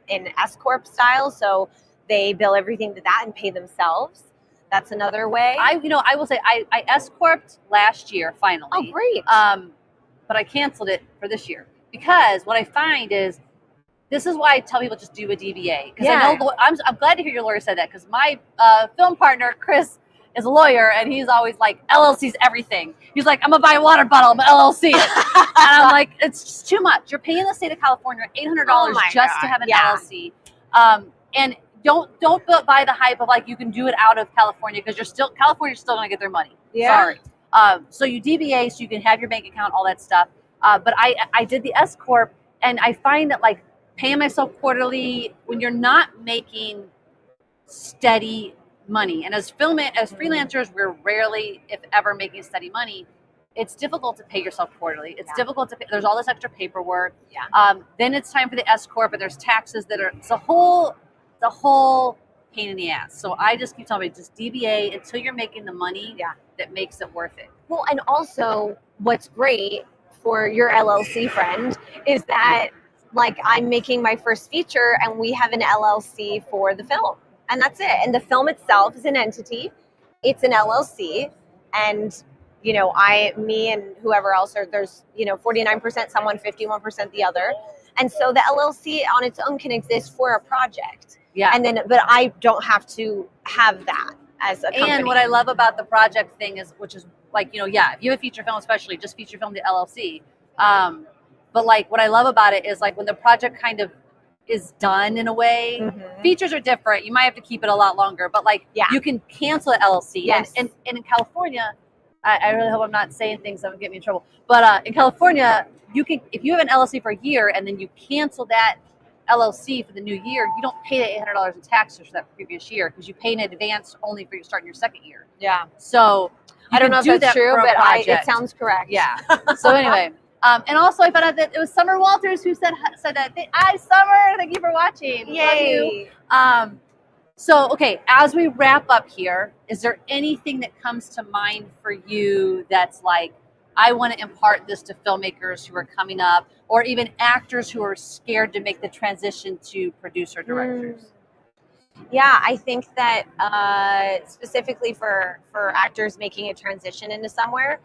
in S Corp style. So they bill everything to that and pay themselves. That's another way.
I will say I S Corp'd last year, finally.
Oh, great.
But I canceled it for this year because what I find is, this is why I tell people just do a DBA. Because I know I'm glad to hear your lawyer said that, because my film partner, Chris, is a lawyer and he's always like, LLC's everything. He's like, I'm gonna buy a water bottle, I'm LLC. And I'm like, it's just too much. You're paying the state of California $800 just to have an LLC. And don't buy the hype of like you can do it out of California, because California's still gonna get their money. Sorry. So you DBA so you can have your bank account, all that stuff. But I did the S Corp, and I find that like paying myself quarterly, when you're not making steady money. And as freelancers, we're rarely, if ever, making steady money. It's difficult to pay yourself quarterly. It's difficult to pay. There's all this extra paperwork. Then it's time for the S corp, and there's taxes that are. It's the whole pain in the ass. So I just keep telling me, just DBA until you're making the money that makes it worth it.
Well, and also what's great for your LLC friend is that like I'm making my first feature and we have an LLC for the film and that's it. And the film itself is an entity. It's an LLC and you know, me and whoever else there's, you know, 49% someone, 51% the other. And so the LLC on its own can exist for a project.
Yeah.
And then, but I don't have to have that as a company.
And what I love about the project thing is, which is like, you know, if you have a feature film, especially just feature film the LLC. But like, what I love about it is like when the project kind of is done in a way, features are different. You might have to keep it a lot longer, but like you can cancel an LLC.
Yes.
And in California, I really hope I'm not saying things that would get me in trouble. But in California, you can, if you have an LLC for a year and then you cancel that LLC for the new year, you don't pay the $800 in taxes for that previous year because you pay in advance only for your starting your second year.
Yeah.
So
I don't know if that's true, but it sounds correct.
Yeah. So anyway, and also I found out that it was Summer Walters who said that. Hi, Summer. Thank you for watching.
Yay.
Love you. So, okay, as we wrap up here, is there anything that comes to mind for you that's like, I want to impart this to filmmakers who are coming up, or even actors who are scared to make the transition to producer directors?
Yeah, I think that specifically for actors making a transition into somewhere,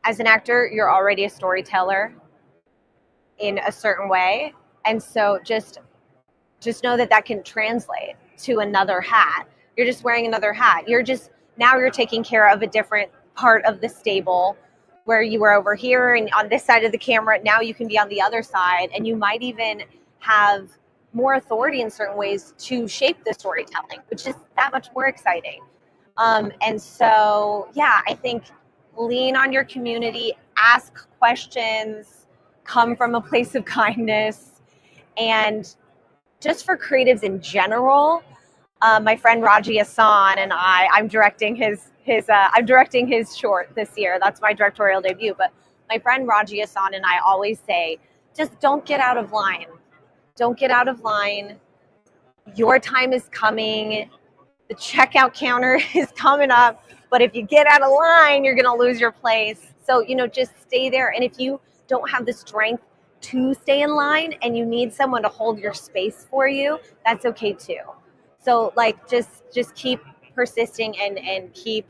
as an actor, you're already a storyteller in a certain way. And so just know that can translate to another hat. You're just wearing another hat. Now you're taking care of a different part of the stable where you were over here and on this side of the camera. Now you can be on the other side and you might even have more authority in certain ways to shape the storytelling, which is that much more exciting. And so, yeah, I think lean on your community, ask questions, come from a place of kindness, and just for creatives in general, my friend Raji Hassan and I'm directing his short this year. That's my directorial debut. But my friend Raji Hassan and I always say, just don't get out of line. Don't get out of line. Your time is coming. The checkout counter is coming up. But if you get out of line, you're going to lose your place. So, you know, just stay there. And if you don't have the strength to stay in line and you need someone to hold your space for you, that's okay too. So like just keep persisting and keep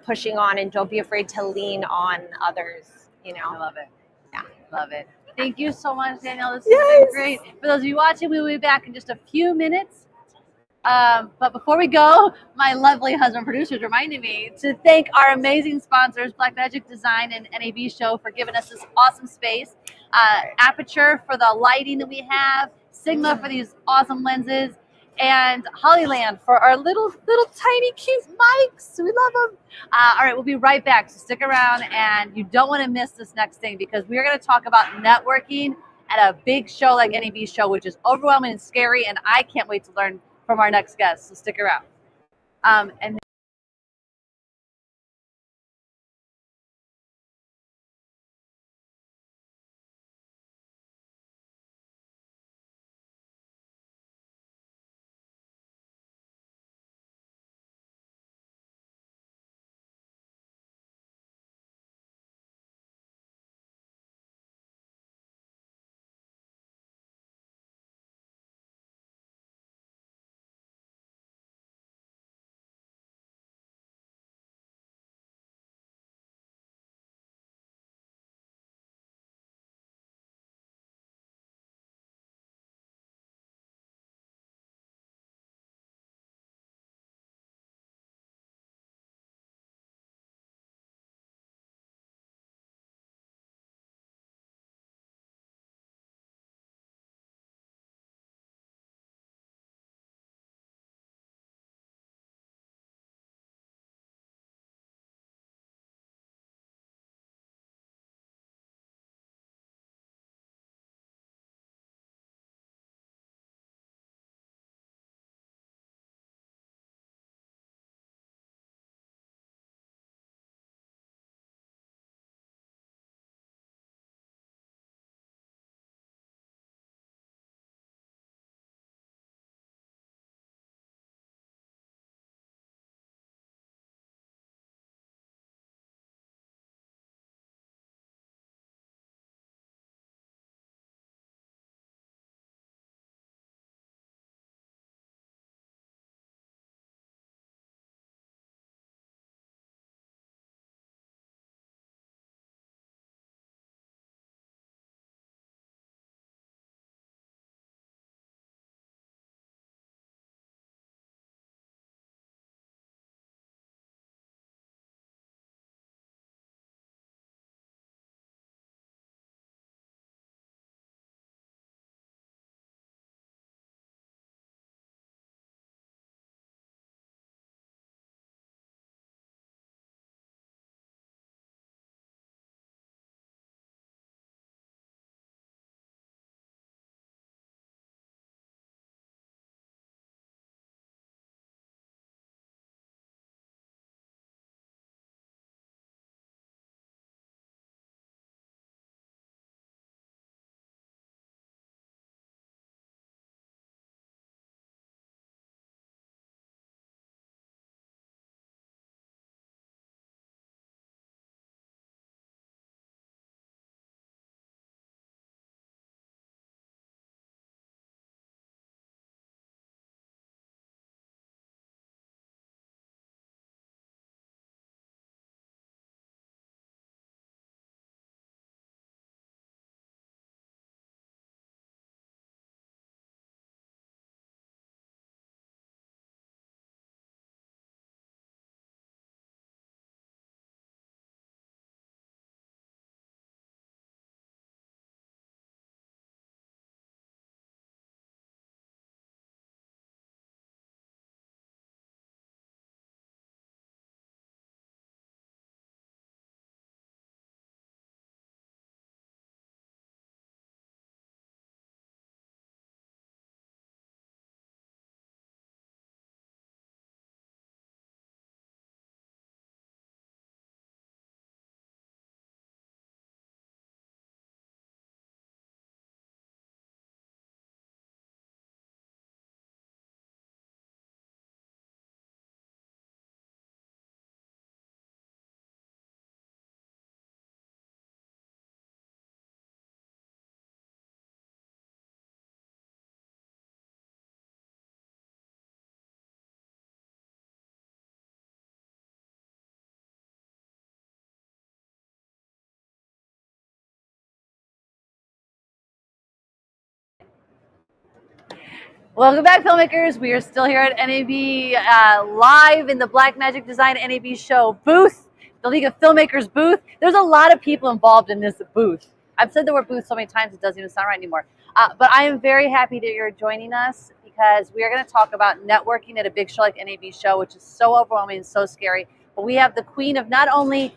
pushing on and don't be afraid to lean on others, you know.
I love it.
Yeah.
Love it. Thank you so much, Danielle. This has been great. For those of you watching, we will be back in just a few minutes. But before we go, my lovely husband producer is reminding me to thank our amazing sponsors, Blackmagic Design and NAB Show, for giving us this awesome space. Aperture for the lighting that we have, Sigma for these awesome lenses, and Hollyland for our little tiny cute mics. We love them. All right, we'll be right back. So stick around, and you don't want to miss this next thing because we're going to talk about networking at a big show like NAB Show, which is overwhelming and scary, and I can't wait to learn from our next guest. So stick around. And Welcome back, filmmakers. We are still here at NAB live in the Blackmagic Design NAB Show booth, the League of Filmmakers booth. There's a lot of people involved in this booth. I've said the word booth so many times it doesn't even sound right anymore. But I am very happy that you're joining us because we are going to talk about networking at a big show like NAB Show, which is so overwhelming and so scary. But we have the queen of not only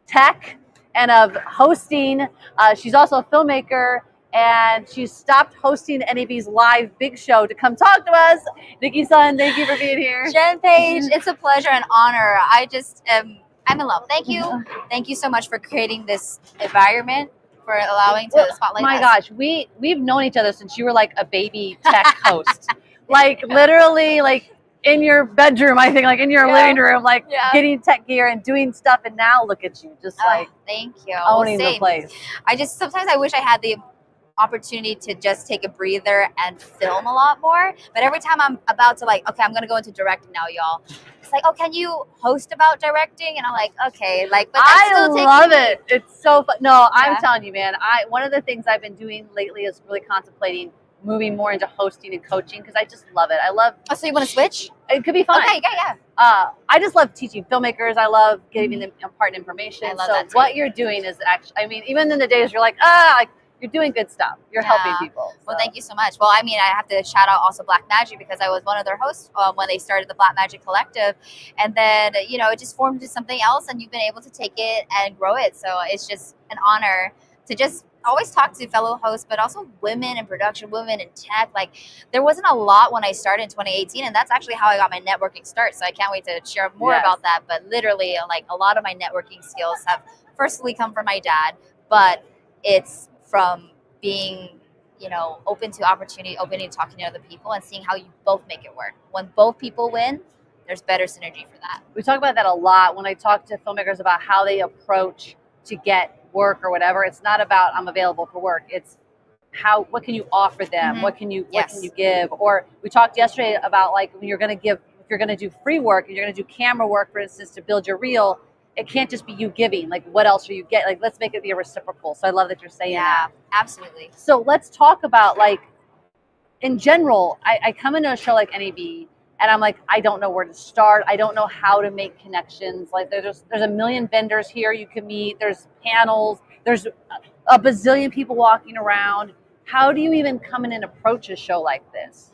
tech and of hosting, she's also a filmmaker. And she stopped hosting NAB's live big show to come talk to us. Nicki Sun, thank you for being here.
Jen Page, it's a pleasure and honor. I'm in love. Thank you. Thank you so much for creating this environment, for allowing to spotlight
my
us.
gosh, we've known each other since you were like a baby tech host. Like literally like in your bedroom, I think, like in your living room, like getting tech gear and doing stuff. And now look at you, just like
thank you.
owning the place.
Sometimes I wish I had the opportunity to just take a breather and film a lot more, but every time I'm about to like, okay, I'm gonna go into directing now, y'all, it's like, oh, can you host about directing? And I'm like, okay, like, but
I love it. It's so fun. No, I'm telling you, man, one of the things I've been doing lately is really contemplating moving more into hosting and coaching because I just love it. I love.
Oh, so you want to switch?
It could be fun.
Okay, yeah.
I just love teaching filmmakers. I love giving them important information.
I love
so
that too.
what you're doing is actually, I mean, even in the days you're like, like, you're doing good stuff. You're helping people. So.
Well, thank you so much. Well, I mean, I have to shout out also Blackmagic because I was one of their hosts when they started the Blackmagic Collective. And then, you know, it just formed into something else and you've been able to take it and grow it. So it's just an honor to just always talk to fellow hosts, but also women in production, women in tech. Like there wasn't a lot when I started in 2018. And that's actually how I got my networking start. So I can't wait to share more about that. But literally, like a lot of my networking skills have firstly come from my dad, but it's from being, you know, open to opportunity, open to talking to other people and seeing how you both make it work. When both people win, there's better synergy for that.
We talk about that a lot when I talk to filmmakers about how they approach to get work or whatever. It's not about I'm available for work. It's what can you offer them? What can you give? Or we talked yesterday about like when you're going to give, if you're going to do free work and you're going to do camera work, for instance, to build your reel, it can't just be you giving. Like, what else are you getting? Like, let's make it be a reciprocal. So I love that you're saying that.
Yeah, absolutely.
So let's talk about, like, in general, I come into a show like NAB, and I'm like, I don't know where to start. I don't know how to make connections. Like, there's a million vendors here you can meet. There's panels. There's a bazillion people walking around. How do you even come in and approach a show like this?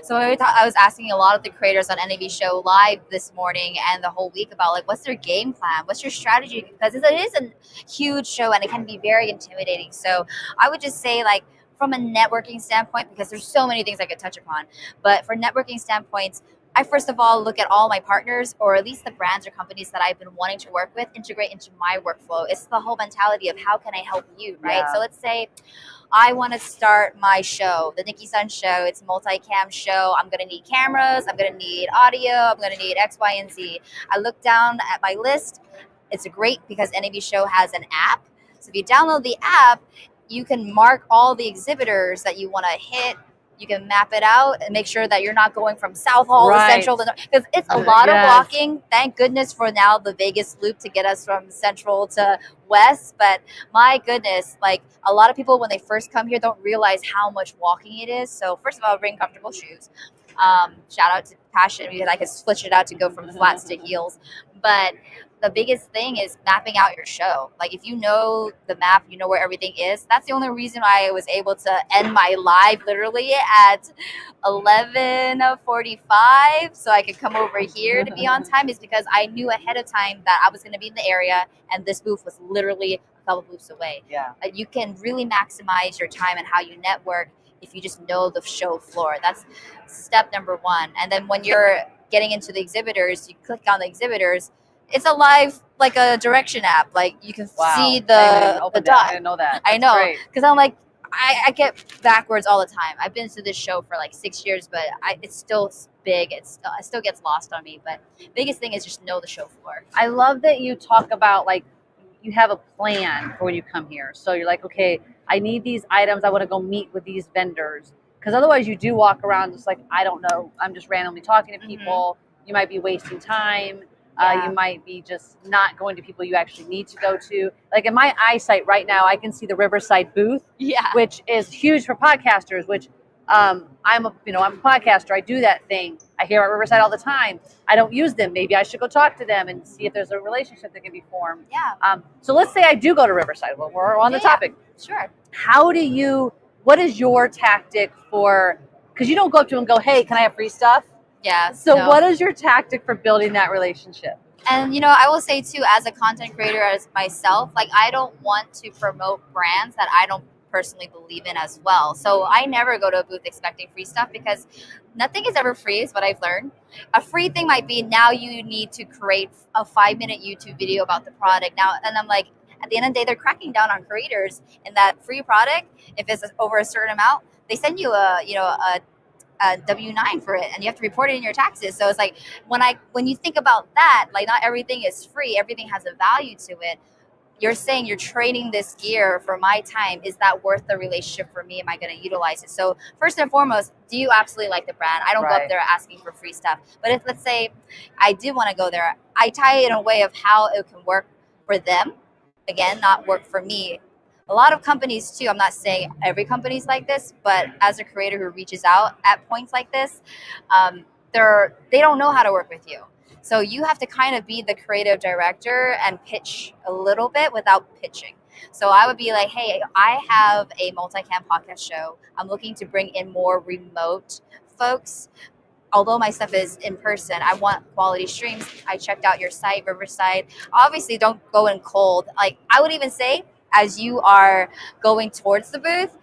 So I was asking a lot of the creators on NAB Show live this morning and the whole week about like, what's their game plan? What's your strategy? Because it is a huge show and it can be very intimidating. So I would just say like from a networking standpoint, because there's so many things I could touch upon, but for networking standpoints, I first of all look at all my partners or at least the brands or companies that I've been wanting to work with, integrate into my workflow. It's the whole mentality of how can I help you, right?
Yeah.
So let's say I want to start my show, the Nicki Sun Show. It's a multi-cam show. I'm going to need cameras. I'm going to need audio. I'm going to need X, Y, and Z. I look down at my list. It's great because NAB Show has an app. So if you download the app, you can mark all the exhibitors that you want to hit. You can map it out and make sure that you're not going from South Hall to Central. Because it's a lot of walking. Thank goodness for now the Vegas loop to get us from Central to West. But my goodness, like a lot of people when they first come here don't realize how much walking it is. So first of all, bring comfortable shoes. Shout out to Passion because I could switch it out to go from flats to heels. But the biggest thing is mapping out your show. Like if you know the map, you know where everything is. That's the only reason why I was able to end my live literally at 11:45 so I could come over here to be on time is because I knew ahead of time that I was going to be in the area and this booth was literally a couple booths away.
Yeah.
You can really maximize your time and how you network if you just know the show floor. That's step number one. And then when you're getting into the exhibitors, you click on the exhibitors. It's a live, like a direction app. Like you can see the dot.
I didn't know that.
I know. Because I'm like, I get backwards all the time. I've been to this show for like 6 years, but it's still big. It still gets lost on me. But biggest thing is just know the show floor.
I love that you talk about like you have a plan for when you come here. So you're like, okay, I need these items. I want to go meet with these vendors. Because otherwise you do walk around just like, I don't know. I'm just randomly talking to people. You might be wasting time. You might be just not going to people you actually need to go to. Like in my eyesight right now, I can see the Riverside booth, which is huge for podcasters, which I'm a podcaster. I do that thing. I hear at Riverside all the time. I don't use them. Maybe I should go talk to them and see if there's a relationship that can be formed.
Yeah.
So let's say I do go to Riverside. Well, we're on the topic.
Sure.
What is your tactic for, because you don't go up to them and go, hey, can I have free stuff?
Yeah.
So what is your tactic for building that relationship?
And, I will say too, as a content creator, as myself, like I don't want to promote brands that I don't personally believe in as well. So I never go to a booth expecting free stuff because nothing is ever free is what I've learned. A free thing might be now you need to create a 5-minute YouTube video about the product now. And I'm like, at the end of the day, they're cracking down on creators, and that free product, if it's over a certain amount, they send you a W-9 for it, and you have to report it in your taxes. So it's like when you think about that, like not everything is free, everything has a value to it. You're saying you're trading this gear for my time. Is that worth the relationship for me? Am I going to utilize it? So first and foremost, do you absolutely like the brand? I don't go up there asking for free stuff. But if, let's say, I did want to go there, I tie it in a way of how it can work for them. Again, not work for me. A lot of companies too, I'm not saying every company's like this, but as a creator who reaches out at points like this, they don't know how to work with you. So you have to kind of be the creative director and pitch a little bit without pitching. So I would be like, hey, I have a multicam podcast show. I'm looking to bring in more remote folks. Although my stuff is in person, I want quality streams. I checked out your site, Riverside. Obviously, don't go in cold. Like I would even say, as you are going towards the booth,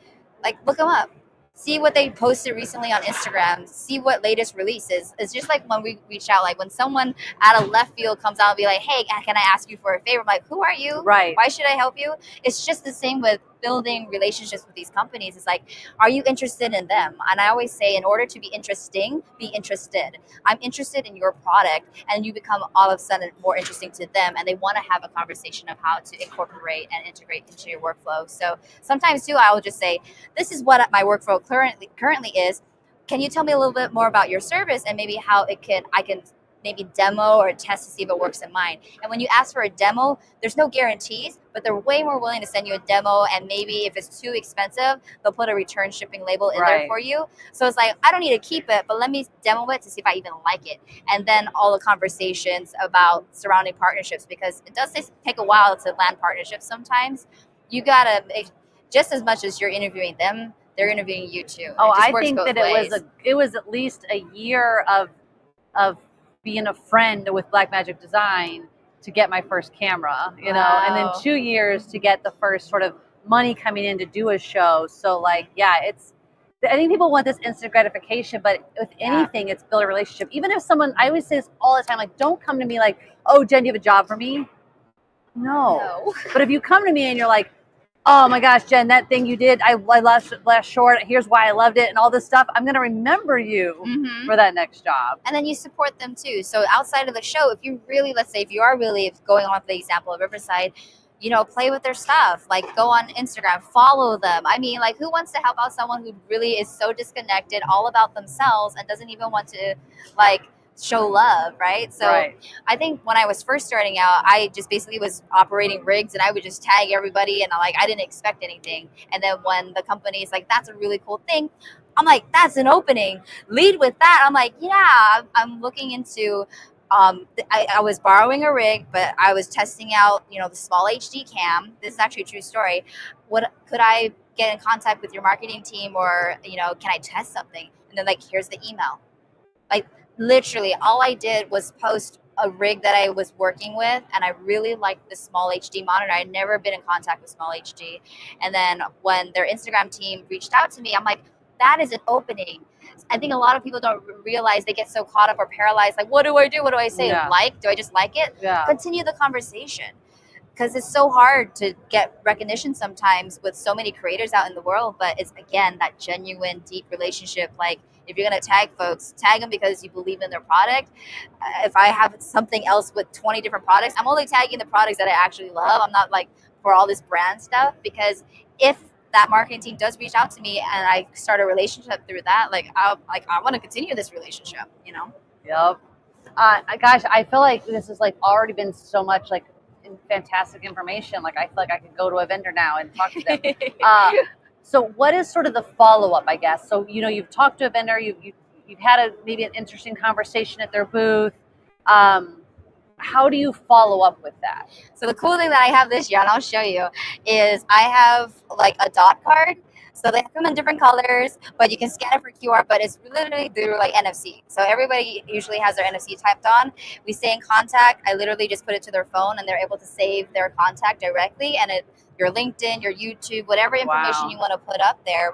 like look them up. See what they posted recently on Instagram. See what latest releases. It's just like when we reach out, like when someone out of left field comes out and be like, hey, can I ask you for a favor? I'm like, who are you?
Right.
Why should I help you? It's just the same with building relationships with these companies. It's like, are you interested in them? And I always say, in order to be interesting, be interested. I'm interested in your product, and you become all of a sudden more interesting to them, and they want to have a conversation of how to incorporate and integrate into your workflow. So sometimes too, I will just say, this is what my workflow currently is. Can you tell me a little bit more about your service and maybe how I can maybe demo or test to see if it works in mine? And when you ask for a demo, there's no guarantees, but they're way more willing to send you a demo. And maybe if it's too expensive, they'll put a return shipping label in there for you. So it's like, I don't need to keep it, but let me demo it to see if I even like it. And then all the conversations about surrounding partnerships, because it does take a while to land partnerships sometimes. You gotta make, just as much as you're interviewing them, they're interviewing you too.
Oh, I think that it was at least a year of being a friend with Blackmagic Design to get my first camera, you know, and then 2 years to get the first sort of money coming in to do a show. So like, yeah, I think people want this instant gratification, but with anything, it's build a relationship. Even if someone, I always say this all the time, like, don't come to me like, oh, Jen, do you have a job for me? No. But if you come to me and you're like, oh my gosh, Jen, that thing you did, I last short, here's why I loved it and all this stuff, I'm going to remember you for that next job.
And then you support them too. So outside of the show, if you really, let's say if you are really going on with the example of Riverside, you know, play with their stuff, like go on Instagram, follow them. I mean, like who wants to help out someone who really is so disconnected, all about themselves, and doesn't even want to like show love, right? So I think when I was first starting out, I just basically was operating rigs and I would just tag everybody, and I didn't expect anything. And then when the company is like, that's a really cool thing, I'm like, that's an opening, lead with that. I'm like, yeah, I'm looking into I was borrowing a rig, but I was testing out, you know, the small HD cam. This is actually a true story. What could I get in contact with your marketing team, or, you know, can I test something? And then like, here's the email. Like literally all I did was post a rig that I was working with, and I really liked the small HD monitor. I'd never been in contact with small HD. And then when their Instagram team reached out to me, I'm like, that is an opening. I think a lot of people don't realize, they get so caught up or paralyzed. Like, what do I do? What do I say? Like, do I just like it? Continue the conversation. Because it's so hard to get recognition sometimes with so many creators out in the world. But it's, again, that genuine, deep relationship. Like, if you're going to tag folks, tag them because you believe in their product. If I have something else with 20 different products, I'm only tagging the products that I actually love. I'm not like for all this brand stuff, because if that marketing team does reach out to me and I start a relationship through that, I want to continue this relationship, you know?
Yep. Gosh, I feel like this has like already been so much like fantastic information. Like I feel like I could go to a vendor now and talk to them. So what is sort of the follow-up, I guess? So, you've talked to a vendor, you've had maybe an interesting conversation at their booth. How do you follow up with that?
So the cool thing that I have this year, and I'll show you, is I have like a dot card. So they come in different colors, but you can scan it for QR, but it's literally through like NFC. So everybody usually has their NFC typed on. We stay in contact. I literally just put it to their phone and they're able to save their contact directly. And your LinkedIn, your YouTube, whatever information you want to put up there,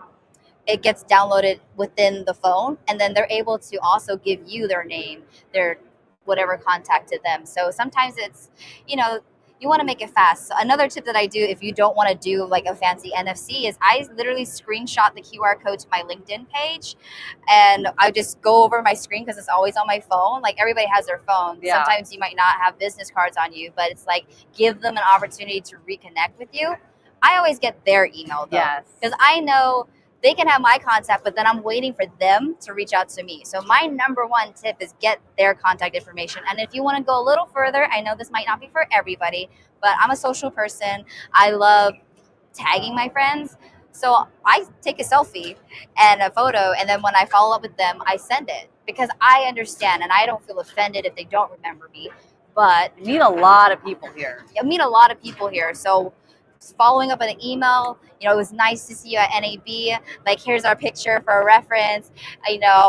it gets downloaded within the phone. And then they're able to also give you their name, their whatever contacted them. So sometimes it's, you want to make it fast. So another tip that I do if you don't want to do like a fancy NFC is I literally screenshot the QR code to my LinkedIn page and I just go over my screen because it's always on my phone. Like everybody has their phone. Yeah. Sometimes you might not have business cards on you, but it's like give them an opportunity to reconnect with you. I always get their email though. Yes. Because I know they can have my contact, but then I'm waiting for them to reach out to me. So my number one tip is get their contact information. And if you want to go a little further, I know this might not be for everybody, but I'm a social person. I love tagging my friends. So I take a selfie and a photo, and then when I follow up with them, I send it because I understand and I don't feel offended if they don't remember me. But
you meet a lot of people here.
I meet a lot of people here. So following up on an email, it was nice to see you at NAB. Like, here's our picture for a reference.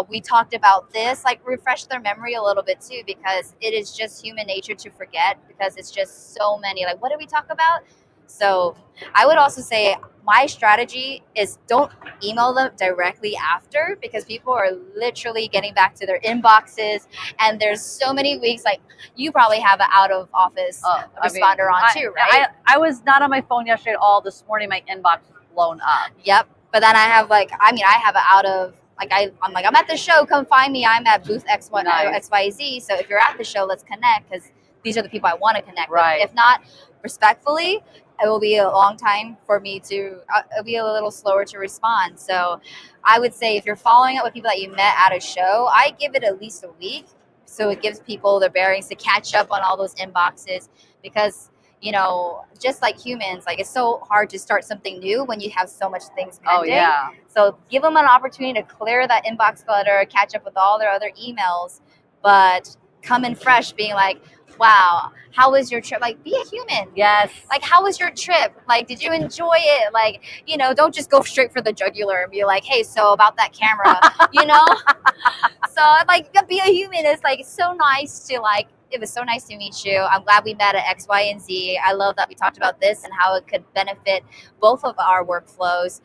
We talked about this, like refresh their memory a little bit too, because it is just human nature to forget because it's just so many, like, what did we talk about? So I would also say my strategy is don't email them directly after because people are literally getting back to their inboxes and there's so many weeks, like you probably have an out of office responder on too, right?
I was not on my phone yesterday at all. This morning my inbox was blown up.
Yep. But then I have I have an out of, I'm at the show, come find me. I'm at booth XYZ. So if you're at the show, let's connect because these are the people I want to connect with. If not, respectfully, it will be a long time for me to, it'll be a little slower to respond. So I would say if you're following up with people that you met at a show, I give it at least a week. So it gives people their bearings to catch up on all those inboxes because, just like humans, like it's so hard to start something new when you have so much things pending. Oh, yeah. So give them an opportunity to clear that inbox clutter, catch up with all their other emails, but come in fresh being like, wow, how was your trip? Like, be a human.
Yes.
Like, how was your trip? Like, did you enjoy it? Like, don't just go straight for the jugular and be like, hey, so about that camera, So, be a human. It's so nice to, it was so nice to meet you. I'm glad we met at X, Y, and Z. I love that we talked about this and how it could benefit both of our workflows.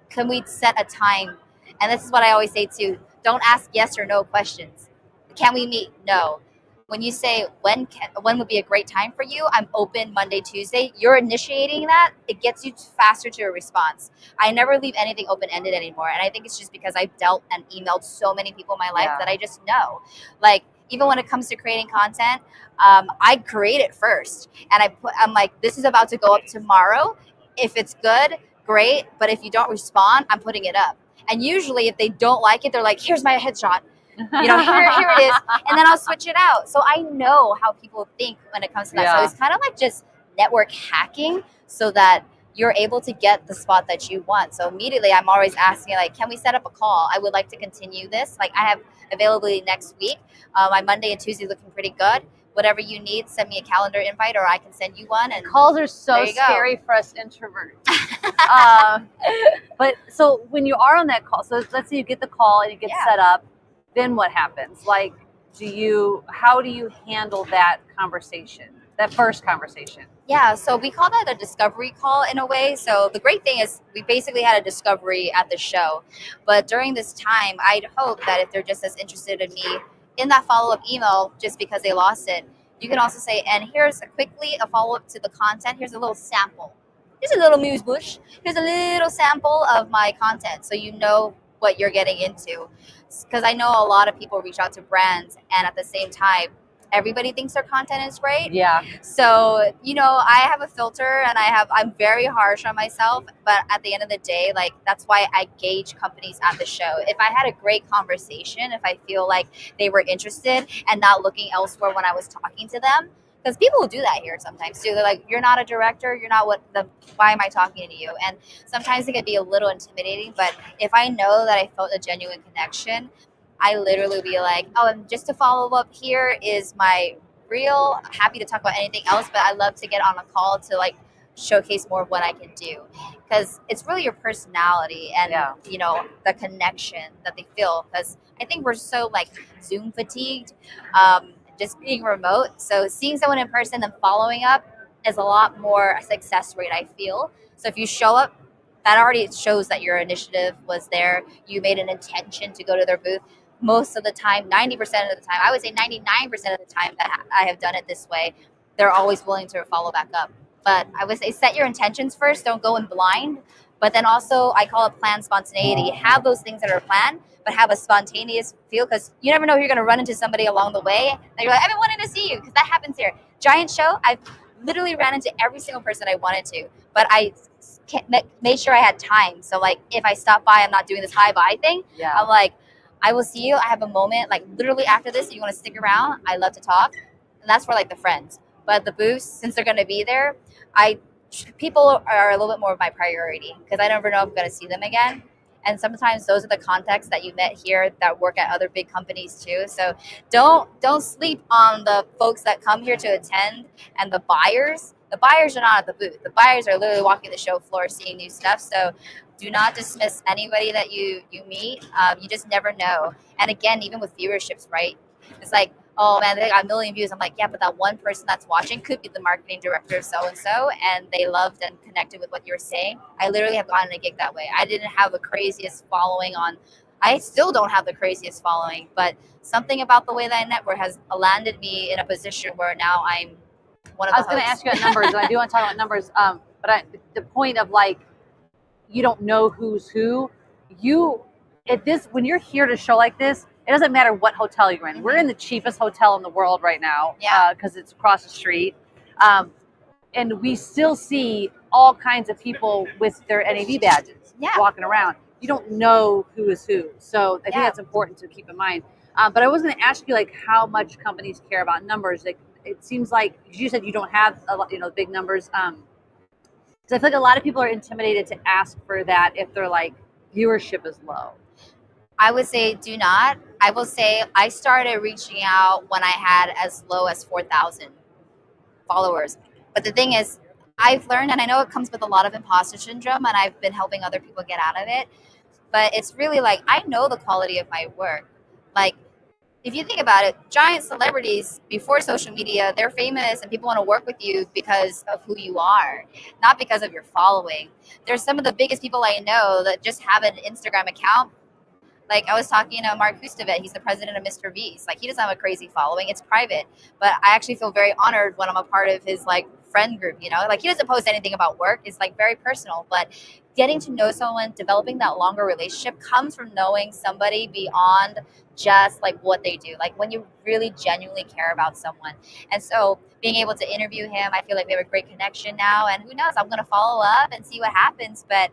Can we set a time? And this is what I always say, too. Don't ask yes or no questions. Can we meet? No. When you say when would be a great time for you, I'm open Monday, Tuesday. You're initiating that. It gets you faster to a response. I never leave anything open-ended anymore. And I think it's just because I've dealt and emailed so many people in my life that I just know. Like, even when it comes to creating content, I create it first. And I'm like, this is about to go up tomorrow. If it's good, great. But if you don't respond, I'm putting it up. And usually if they don't like it, they're like, here's my headshot. Here it is, and then I'll switch it out. So I know how people think when it comes to that. Yeah. So it's kind of like just network hacking so that you're able to get the spot that you want. So immediately I'm always asking, can we set up a call? I would like to continue this. I have availability next week. My Monday and Tuesday looking pretty good. Whatever you need, send me a calendar invite or I can send you one. And
calls are so scary for us introverts. But so when you are on that call, so let's say you get the call and you get set up, then what happens? How do you handle that conversation, that first conversation?
Yeah, so we call that a discovery call in a way. So the great thing is we basically had a discovery at the show. But during this time, I'd hope that if they're just as interested in me in that follow-up email, just because they lost it, you can also say, and here's quickly a follow-up to the content. Here's a little sample. Here's a little muse bush. Here's a little sample of my content so you know what you're getting into. Because I know a lot of people reach out to brands and at the same time, everybody thinks their content is great. Yeah. So, I have a filter and I'm very harsh on myself, but at the end of the day, that's why I gauge companies at the show. If I had a great conversation, if I feel like they were interested and not looking elsewhere when I was talking to them, because people will do that here sometimes too. They're like, you're not a director, you're not why am I talking to you? And sometimes it can be a little intimidating, but if I know that I felt a genuine connection, I literally be like, oh, and just to follow up, here is my reel. Happy to talk about anything else, but I love to get on a call to like showcase more of what I can do, because it's really your personality and you know, the connection that they feel, because I think we're so like Zoom fatigued, just being remote. So seeing someone in person and following up is a lot more success rate, I feel. So if you show up, that already shows that your initiative was there. You made an intention to go to their booth. Most of the time, 90% of the time, I would say 99% of the time that I have done it this way, they're always willing to follow back up. But I would say set your intentions first. Don't go in blind. But then also, I call it planned spontaneity. Have those things that are planned, but have a spontaneous feel, because you never know if you're going to run into somebody along the way that you're like, I've been wanting to see you, because that happens here. Giant show, I've literally ran into every single person I wanted to, but I made sure I had time. So like, if I stop by, I'm not doing this hi bye thing. I'm like, I will see you. I have a moment, like literally after this, you want to stick around? I love to talk. And that's for like the friends. But the booths, since they're going to be there, people are a little bit more of my priority, because I never know if I'm going to see them again. And sometimes those are the contacts that you met here that work at other big companies too. So don't sleep on the folks that come here to attend and the buyers. The buyers are not at the booth. The buyers are literally walking the show floor, seeing new stuff. So do not dismiss anybody that you meet. You just never know. And again, even with viewerships, right? It's like, oh man, they got a million views. I'm like, yeah, but that one person that's watching could be the marketing director of so-and-so, and they loved and connected with what you were saying. I literally have gotten a gig that way. I didn't have the craziest following I still don't have the craziest following, but something about the way that I network has landed me in a position where now I'm one of the
I was going to ask you about numbers, and I do want to talk about numbers, but the point of like, you don't know who's who. When you're here to a show like this, it doesn't matter what hotel you're in. Mm-hmm. We're in the cheapest hotel in the world right now, because it's across the street. And we still see all kinds of people with their NAB badges walking around. You don't know who is who. So I think that's important to keep in mind. But I was going to ask you, like, how much companies care about numbers. Like, it seems like you said you don't have a lot, big numbers. Because I feel like a lot of people are intimidated to ask for that if their like viewership is low.
I would say do not. I will say I started reaching out when I had as low as 4,000 followers. But the thing is, I've learned, and I know it comes with a lot of imposter syndrome, and I've been helping other people get out of it. But it's really like, I know the quality of my work. Like, if you think about it, giant celebrities before social media, they're famous and people want to work with you because of who you are, not because of your following. There's some of the biggest people I know that just have an Instagram account. Like, I was talking to Mark Hustavet, he's the president of Mr. V's. Like, he doesn't have a crazy following, it's private. But I actually feel very honored when I'm a part of his like friend group, Like, he doesn't post anything about work, it's like very personal. But getting to know someone, developing that longer relationship comes from knowing somebody beyond just like what they do. Like, when you really genuinely care about someone. And so being able to interview him, I feel like we have a great connection now. And who knows, I'm going to follow up and see what happens. But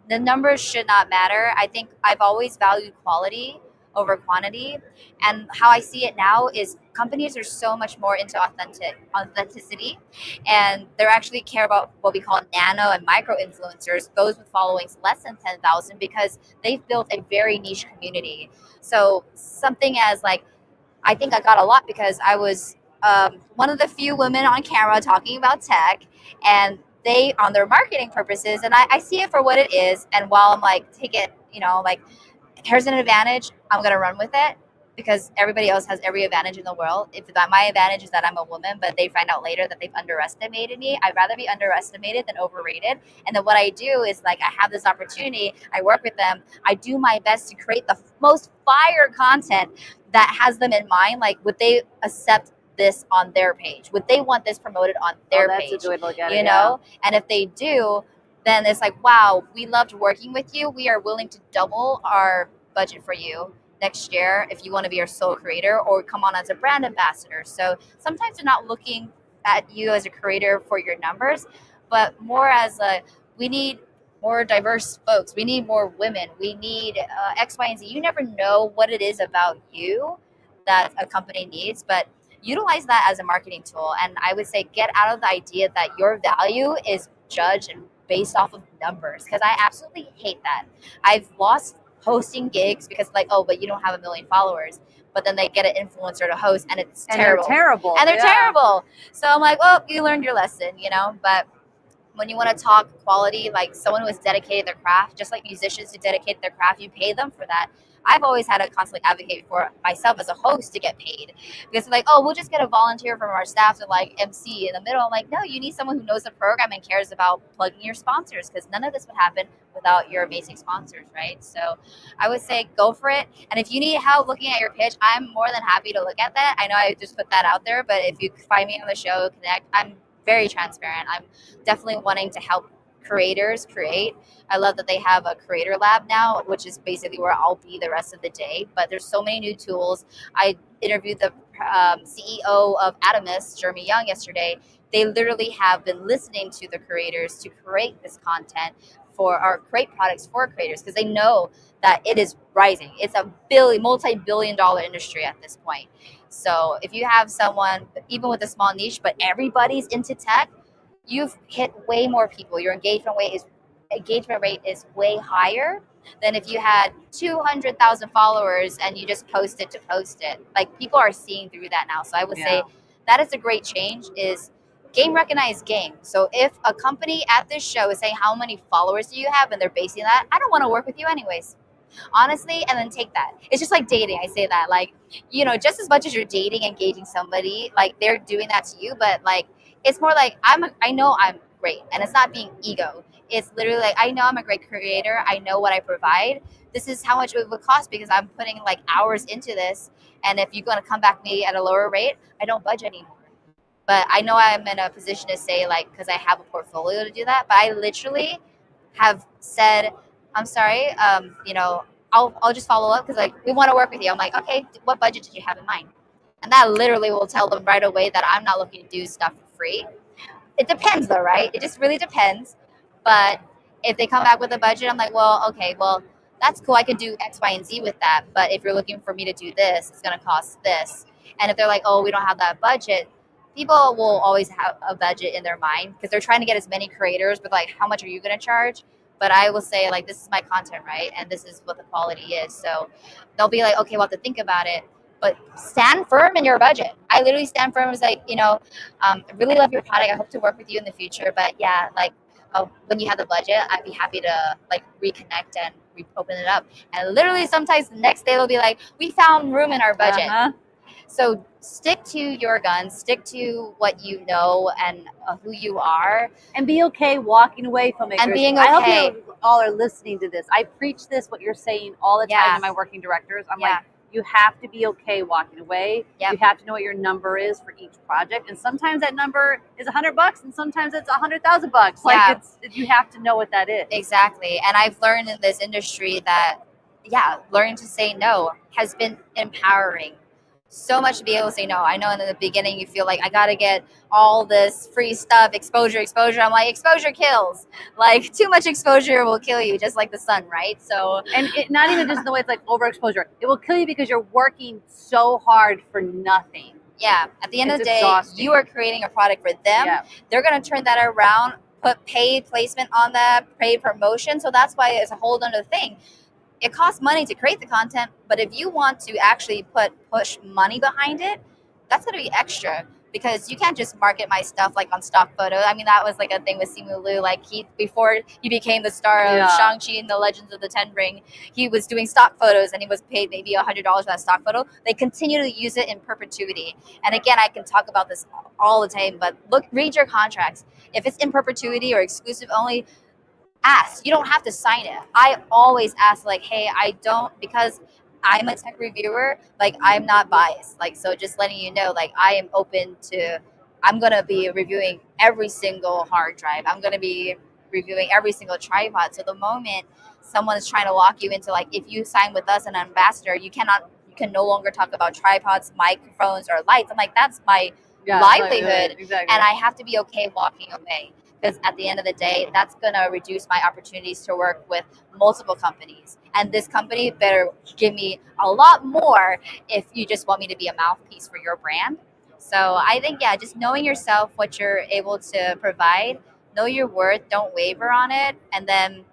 the numbers should not matter. I think I've always valued quality over quantity. And how I see it now is companies are so much more into authenticity. And they actually care about what we call nano and micro influencers, those with followings less than 10,000, because they've built a very niche community. So something as like, I think I got a lot because I was one of the few women on camera talking about tech, and they, on their marketing purposes, and I see it for what it is. And while I'm like, take it, like, here's an advantage, I'm going to run with it, because everybody else has every advantage in the world. If that my advantage is that I'm a woman, but they find out later that they've underestimated me, I'd rather be underestimated than overrated. And then what I do is, like, I have this opportunity, I work with them, I do my best to create the most fire content that has them in mind. Like, would they accept this on their page? Would they want this promoted on their page?
That's a good way to look at it,
And if they do, then it's like, wow, we loved working with you. We are willing to double our budget for you next year if you want to be our sole creator or come on as a brand ambassador. So sometimes they're not looking at you as a creator for your numbers, but more as we need more diverse folks. We need more women. We need X, Y, and Z. You never know what it is about you that a company needs, but utilize that as a marketing tool. And I would say get out of the idea that your value is judged and based off of numbers, because I absolutely hate that. I've lost hosting gigs because like, oh, but you don't have 1 million followers. But then they get an influencer to host and it's terrible.
They're terrible.
And they're terrible. So I'm like, well, you learned your lesson, you know? But when you want to talk quality, like someone who has dedicated their craft, just like musicians who dedicate their craft, you pay them for that. I've always had to constantly advocate for myself as a host to get paid, because like, oh, we'll just get a volunteer from our staff to like MC in the middle. I'm like, no, you need someone who knows the program and cares about plugging your sponsors, because none of this would happen without your amazing sponsors, right? So I would say go for it. And if you need help looking at your pitch, I'm more than happy to look at that. I know I just put that out there, but if you find me on the show, connect, I'm very transparent. I'm definitely wanting to help creators create. I love that they have a creator lab now, which is basically where I'll be the rest of the day. But there's so many new tools. I interviewed the CEO of Adamus, Jeremy Young, yesterday. They literally have been listening to the creators to create this content for or create products for creators, because they know that it is rising. It's a multi-billion-dollar industry at this point. So if you have someone, even with a small niche, but everybody's into tech, you've hit way more people. Your engagement rate is way higher than if you had 200,000 followers and you just post it to post it. Like, people are seeing through that now. So I would say that is a great change, is game recognize game. So if a company at this show is saying how many followers do you have and they're basing that, I don't want to work with you anyways. Honestly, and then take that. It's just like dating. I say that, like, you know, just as much as you're dating, engaging somebody, like they're doing that to you, but like, it's more like I know I'm great, and it's not being ego. It's literally like, I know I'm a great creator. I know what I provide. This is how much it would cost because I'm putting like hours into this. And if you're going to come back to me at a lower rate, I don't budge anymore. But I know I'm in a position to say, like, because I have a portfolio to do that. But I literally have said, I'm sorry, you know, I'll just follow up because like we want to work with you. I'm like, okay, what budget did you have in mind? And that literally will tell them right away that I'm not looking to do stuff for free. It depends though, right? It just really depends. But if they come back with a budget, I'm like, well, okay, well, that's cool. I could do X, Y, and Z with that. But if you're looking for me to do this, it's going to cost this. And if they're like, oh, we don't have that budget, people will always have a budget in their mind because they're trying to get as many creators, but like, how much are you going to charge? But I will say, like, this is my content, right? And this is what the quality is. So they'll be like, okay, we'll have to think about it. But stand firm in your budget. I literally stand firm as like, you know, I really love your product. I hope to work with you in the future. But yeah, like, when you have the budget, I'd be happy to like reconnect and open it up. And literally sometimes the next day they'll be like, we found room in our budget. So stick to your guns, stick to what you know and who you are.
And be okay walking away from it.
And being okay.
I hope you all are listening to this. I preach this, what you're saying all the time to my working directors. I'm like, you have to be okay walking away. You have to know what your number is for each project. And sometimes that number is $100 and sometimes it's $100,000. Like you have to know what that is.
Exactly. And I've learned in this industry that, learning to say no has been empowering. So much to be able to say no. I know in the beginning you feel like I got to get all this free stuff, exposure. I'm like, exposure kills. Like, too much exposure will kill you, just like the sun, right? So,
and it, not even just the way it's like overexposure. It will kill you because you're working so hard for nothing.
Yeah. At the end of the day, you are creating a product for them. They're going to turn that around, put paid placement on that, paid promotion. So that's why it's a whole other thing. It costs money to create the content, but if you want to actually push money behind it, that's going to be extra, because you can't just market my stuff like on stock photo. I mean, that was like a thing with Simu Liu. Like, before he became the star of Shang-Chi and the Legends of the Ten Ring, he was doing stock photos and he was paid maybe $100 for that stock photo. They continue to use it in perpetuity. And again, I can talk about this all the time, but read your contracts. If it's in perpetuity or exclusive only, ask. You don't have to sign it. I always ask, like, hey, because I'm a tech reviewer, like, I'm not biased. Like, so just letting you know, like, I'm going to be reviewing every single hard drive. I'm going to be reviewing every single tripod. So the moment someone is trying to lock you into, like, if you sign with us an ambassador, you can no longer talk about tripods, microphones, or lights. I'm like, that's my livelihood. Exactly. And I have to be okay walking away. Because at the end of the day, that's going to reduce my opportunities to work with multiple companies. And this company better give me a lot more if you just want me to be a mouthpiece for your brand. So I think, yeah, just knowing yourself, what you're able to provide, know your worth, don't waver on it, and then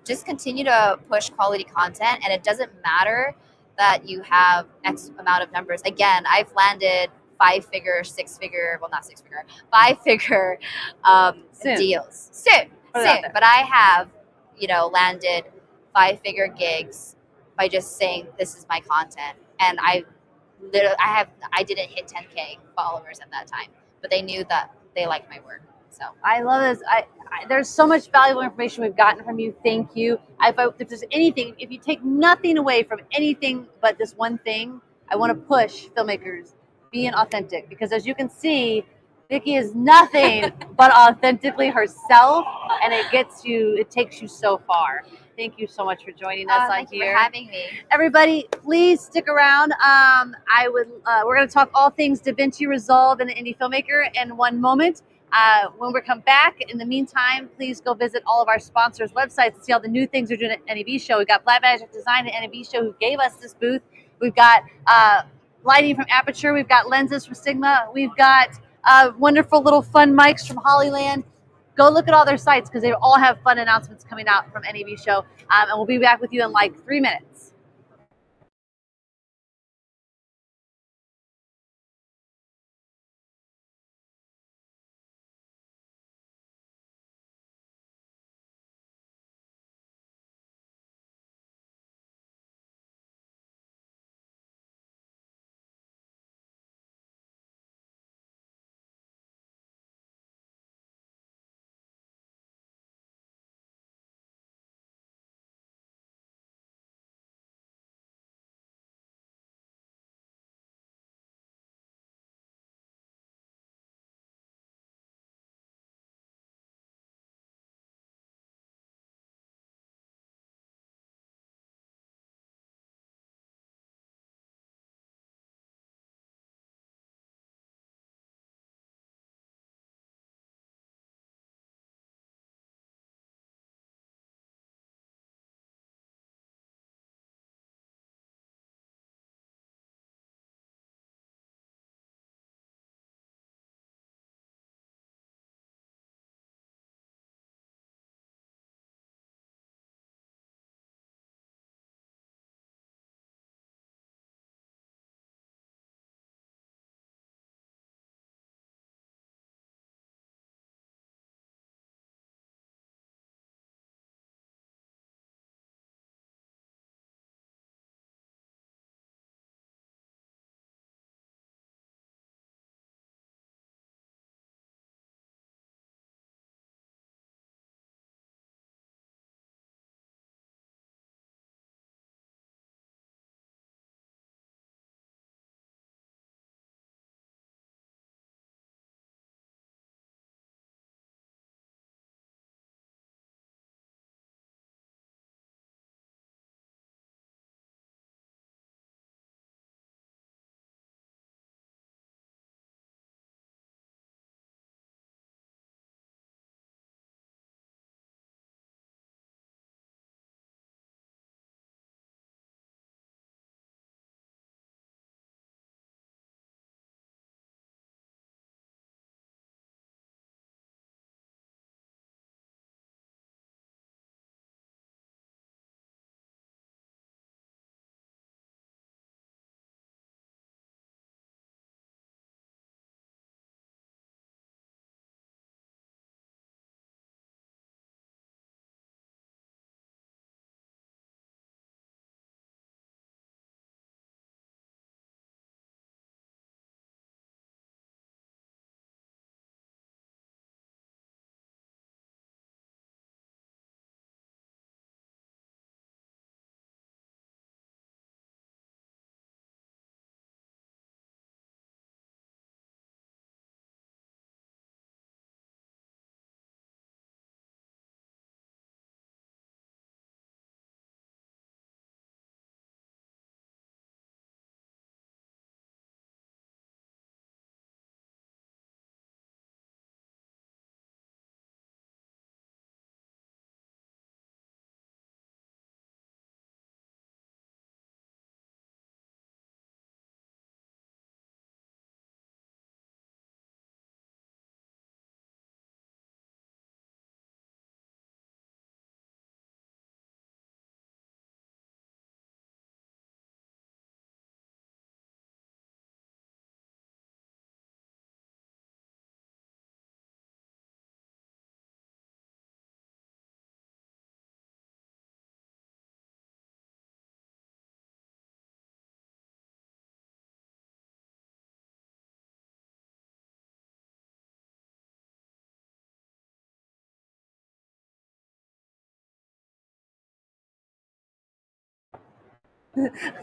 just continue to push quality content. And it doesn't matter that you have X amount of numbers. Again, I've landed 5-figure, 6-figure, well, not 6-figure, 5-figure deals soon. But I have, landed 5-figure gigs by just saying this is my content, and I didn't hit 10K followers at that time, but they knew that they liked my work. So
I love this. There's so much valuable information we've gotten from you. Thank you. If there's anything, if you take nothing away from anything but this one thing, I want to push filmmakers being authentic, because as you can see, Nicki is nothing but authentically herself, and it takes you so far. Thank you so much for joining us on
thank you
here.
for having me.
Everybody, please stick around. We're going to talk all things DaVinci Resolve and the Indie Filmmaker in one moment. When we come back, in the meantime, please go visit all of our sponsors' websites to see all the new things we're doing at NAB Show. We've got Blackmagic Design at NAB Show, who gave us this booth. We've got lighting from Aperture. We've got lenses from Sigma. We've got wonderful little fun mics from Hollyland. Go look at all their sites, because they all have fun announcements coming out from NAB Show. And we'll be back with you in like 3 minutes.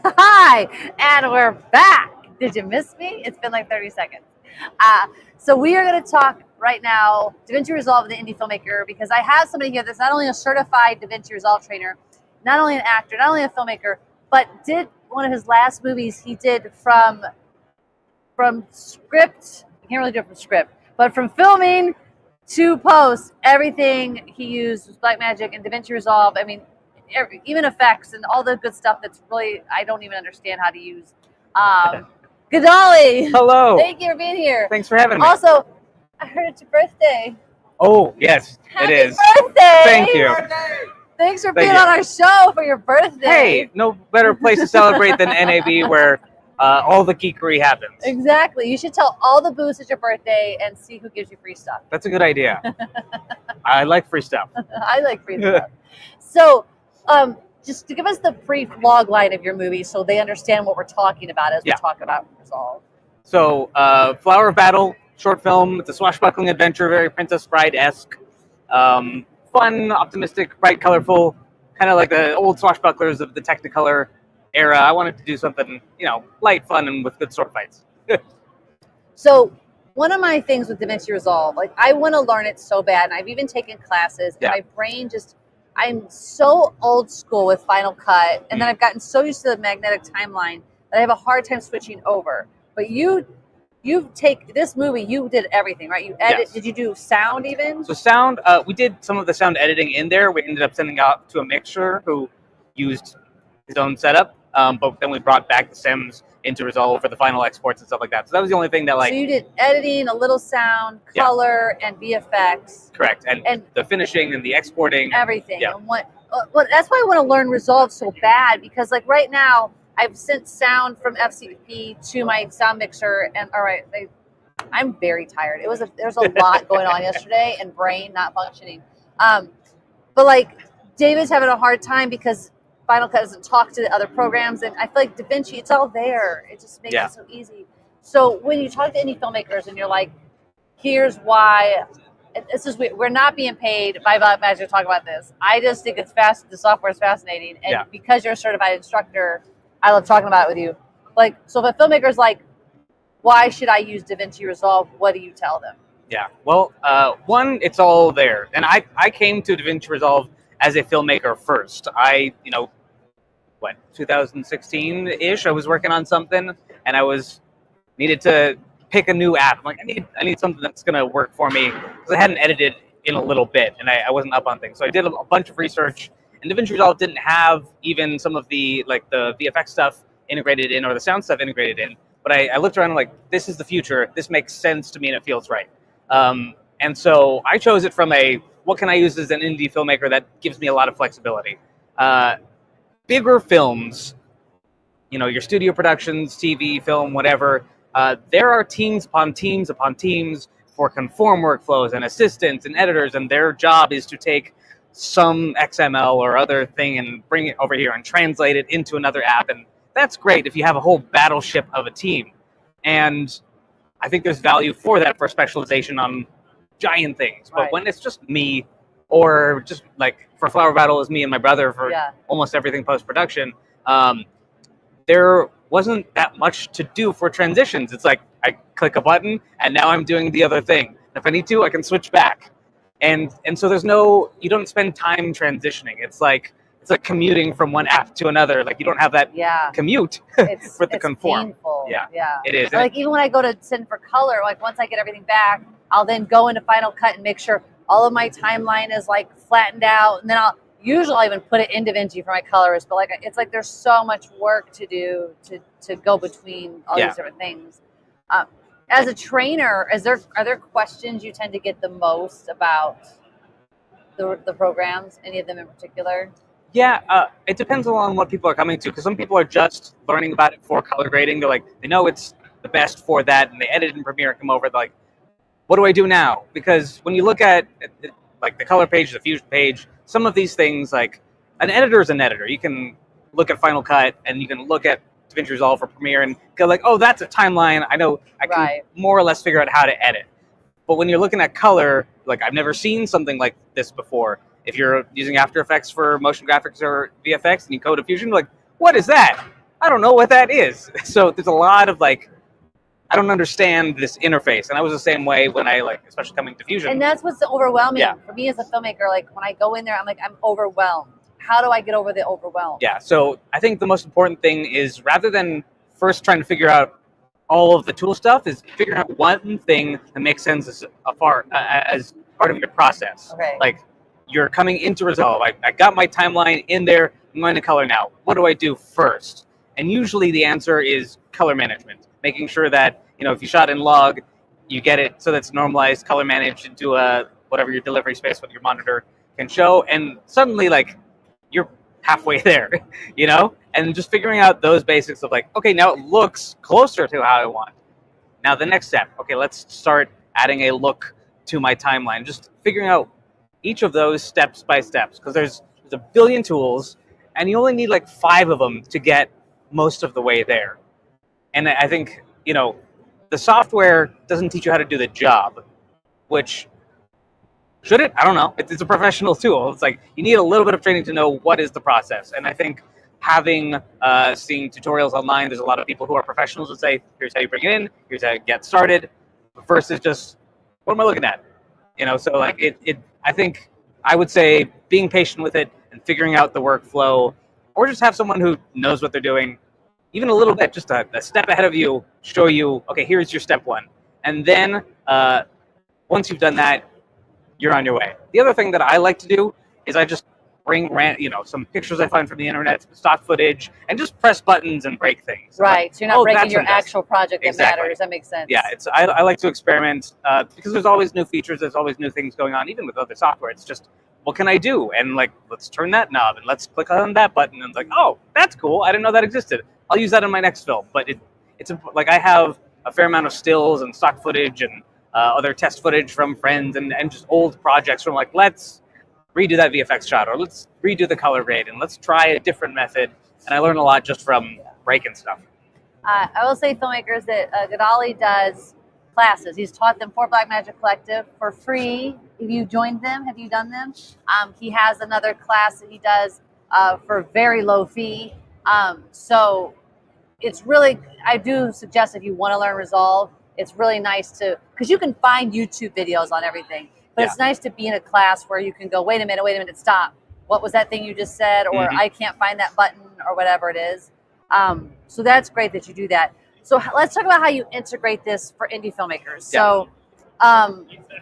Hi, and we're back. Did you miss me? It's been like 30 seconds. So we are going to talk right now DaVinci Resolve, the indie filmmaker, because I have somebody here that's not only a certified DaVinci Resolve trainer, not only an actor, not only a filmmaker, but did one of his last movies he did from script. I can't really do it from script, but from filming to post, everything he used was Blackmagic and DaVinci Resolve. I mean, even effects and all the good stuff that's really I don't even understand how to use. Gedaly.
Hello.
Thank you for being here.
Thanks for having me.
Also, I heard it's your birthday.
Oh, yes,
Happy
it is.
birthday!
Thank you.
Thanks for
Thank
being
you.
on our show for your birthday.
Hey, no better place to celebrate than NAB where all the geekery happens.
Exactly. You should tell all the booths it's your birthday and see who gives you free stuff.
That's a good idea. I like free stuff.
I like free stuff. So, just to give us the brief log line of your movie so they understand what we're talking about as we talk about Resolve.
So, Flower of Battle, short film. It's a swashbuckling adventure, very Princess Bride-esque. Fun, optimistic, bright, colorful, kind of like the old swashbucklers of the Technicolor era. I wanted to do something, light, fun, and with good sword fights.
So one of my things with DaVinci Resolve, like I want to learn it so bad, and I've even taken classes, and my brain I'm so old school with Final Cut, and then I've gotten so used to the magnetic timeline that I have a hard time switching over. But you take this movie, you did everything, right? You edit.
Yes.
Did you do sound even?
So sound, we did some of the sound editing in there. We ended up sending out to a mixer who used his own setup, but then we brought back the stems into Resolve for the final exports and stuff like that. So that was the only thing that
So you did editing, a little sound, color, and VFX.
Correct, and the finishing and the exporting.
Everything.
Yeah.
And that's why I want to learn Resolve so bad, because like right now, I've sent sound from FCP to my sound mixer, and all right, I'm very tired. There's a lot going on yesterday, and brain not functioning. But like David's having a hard time because Final Cut doesn't talk to the other programs, and I feel like DaVinci, it's all there. It just makes it so easy. So when you talk to any filmmakers and you're like, here's why. This is we're not being paid by Blackmagic to talk about this. I just think it's the software is fascinating, and because you're a certified instructor, I love talking about it with you. Like, so if a filmmaker's like, why should I use DaVinci Resolve? What do you tell them?
Yeah, well, one, it's all there. And I came to DaVinci Resolve as a filmmaker first. 2016-ish, I was working on something, and I needed to pick a new app. I'm like, I need something that's going to work for me, because I hadn't edited in a little bit, and I wasn't up on things. So I did a bunch of research. And DaVinci Resolve didn't have even some of the VFX stuff integrated in or the sound stuff integrated in. But I looked around and this is the future. This makes sense to me and it feels right. And so I chose it from what can I use as an indie filmmaker that gives me a lot of flexibility. Bigger films, your studio productions, TV, film, whatever, there are teams upon teams upon teams for conform workflows and assistants and editors, and their job is to take some XML or other thing and bring it over here and translate it into another app. And that's great if you have a whole battleship of a team. And I think there's value for that for specialization on giant things. But when it's just me, or just like for Flower Battle is me and my brother for almost everything post-production, there wasn't that much to do for transitions. It's like I click a button and now I'm doing the other thing. And if I need to, I can switch back. And so you don't spend time transitioning. It's like commuting from one app to another. Like you don't have that commute with the conform.
Painful.
Yeah,
yeah,
it is.
Like even when I go to send for color, like once I get everything back, I'll then go into Final Cut and make sure all of my timeline is like flattened out, and then I'll even put it in DaVinci for my colorist. But like it's like there's so much work to do to go between all these different things. As a trainer, are there questions you tend to get the most about the programs? Any of them in particular?
Yeah, it depends on what people are coming to, because some people are just learning about it for color grading. They're like, they know it's the best for that, and they edit in Premiere and come over. They're like, what do I do now? Because when you look at like the color page, the fusion page, some of these things, like an editor is an editor. You can look at Final Cut and you can look at DaVinci Resolve for Premiere and go like, oh, that's a timeline. I know I can more or less figure out how to edit. But when you're looking at color, like I've never seen something like this before. If you're using After Effects for motion graphics or VFX and you code a fusion, like, what is that? I don't know what that is. So there's a lot of like, I don't understand this interface. And I was the same way when I like, especially coming to Fusion.
And that's what's overwhelming
Yeah.
for me as a filmmaker. Like when I go in there, I'm like, I'm overwhelmed. How do I get over the overwhelm?
Yeah, so I think the most important thing is rather than first trying to figure out all of the tool stuff, is figuring out one thing that makes sense as part of your process.
Okay.
Like you're coming into Resolve. I got my timeline in there. I'm going to color now. What do I do first? And usually the answer is color management, making sure that, you know, if you shot in log, you get it so that's normalized, color managed into whatever your delivery space, what your monitor can show, and suddenly like you're halfway there, you know? And just figuring out those basics of like, okay, now it looks closer to how I want. Now the next step, okay, let's start adding a look to my timeline. Just figuring out each of those steps by steps, because there's a billion tools, and you only need like 5 of them to get most of the way there. And I think, you know, the software doesn't teach you how to do the job, which should it? I don't know. It's a professional tool. It's like you need a little bit of training to know what is the process. And I think having seeing tutorials online, there's a lot of people who are professionals that say, here's how you bring it in, here's how you get started. Versus just, what am I looking at? You know, so like I think I would say being patient with it and figuring out the workflow, or just have someone who knows what they're doing, even a little bit, just a step ahead of you, show you, okay, here's your step 1. And then once you've done that, you're on your way. The other thing that I like to do is I just bring, some pictures I find from the internet, some stock footage, and just press buttons and break things.
Right,
Like,
so you're not breaking
that's
your
what it does.
actual project that
Exactly.
matters. That makes sense.
Yeah, I like to experiment because there's always new features, there's always new things going on, even with other software. It's just, what can I do? And like, let's turn that knob and let's click on that button. And it's like, oh, that's cool. I didn't know that existed. I'll use that in my next film. But it's like I have a fair amount of stills and stock footage and other test footage from friends and just old projects from like, let's redo that VFX shot, or let's redo the color grade, and let's try a different method. And I learn a lot just from breaking stuff.
I will say, filmmakers, that Gedaly does classes. He's taught them for Blackmagic Collective for free. Have you joined them? Have you done them? He has another class that he does for very low fee. So it's really, I do suggest if you want to learn Resolve, it's really nice to, because you can find YouTube videos on everything, but it's nice to be in a class where you can go, wait a minute, stop. What was that thing you just said? Or I can't find that button, or whatever it is. So that's great that you do that. So let's talk about how you integrate this for indie filmmakers.
Yeah.
So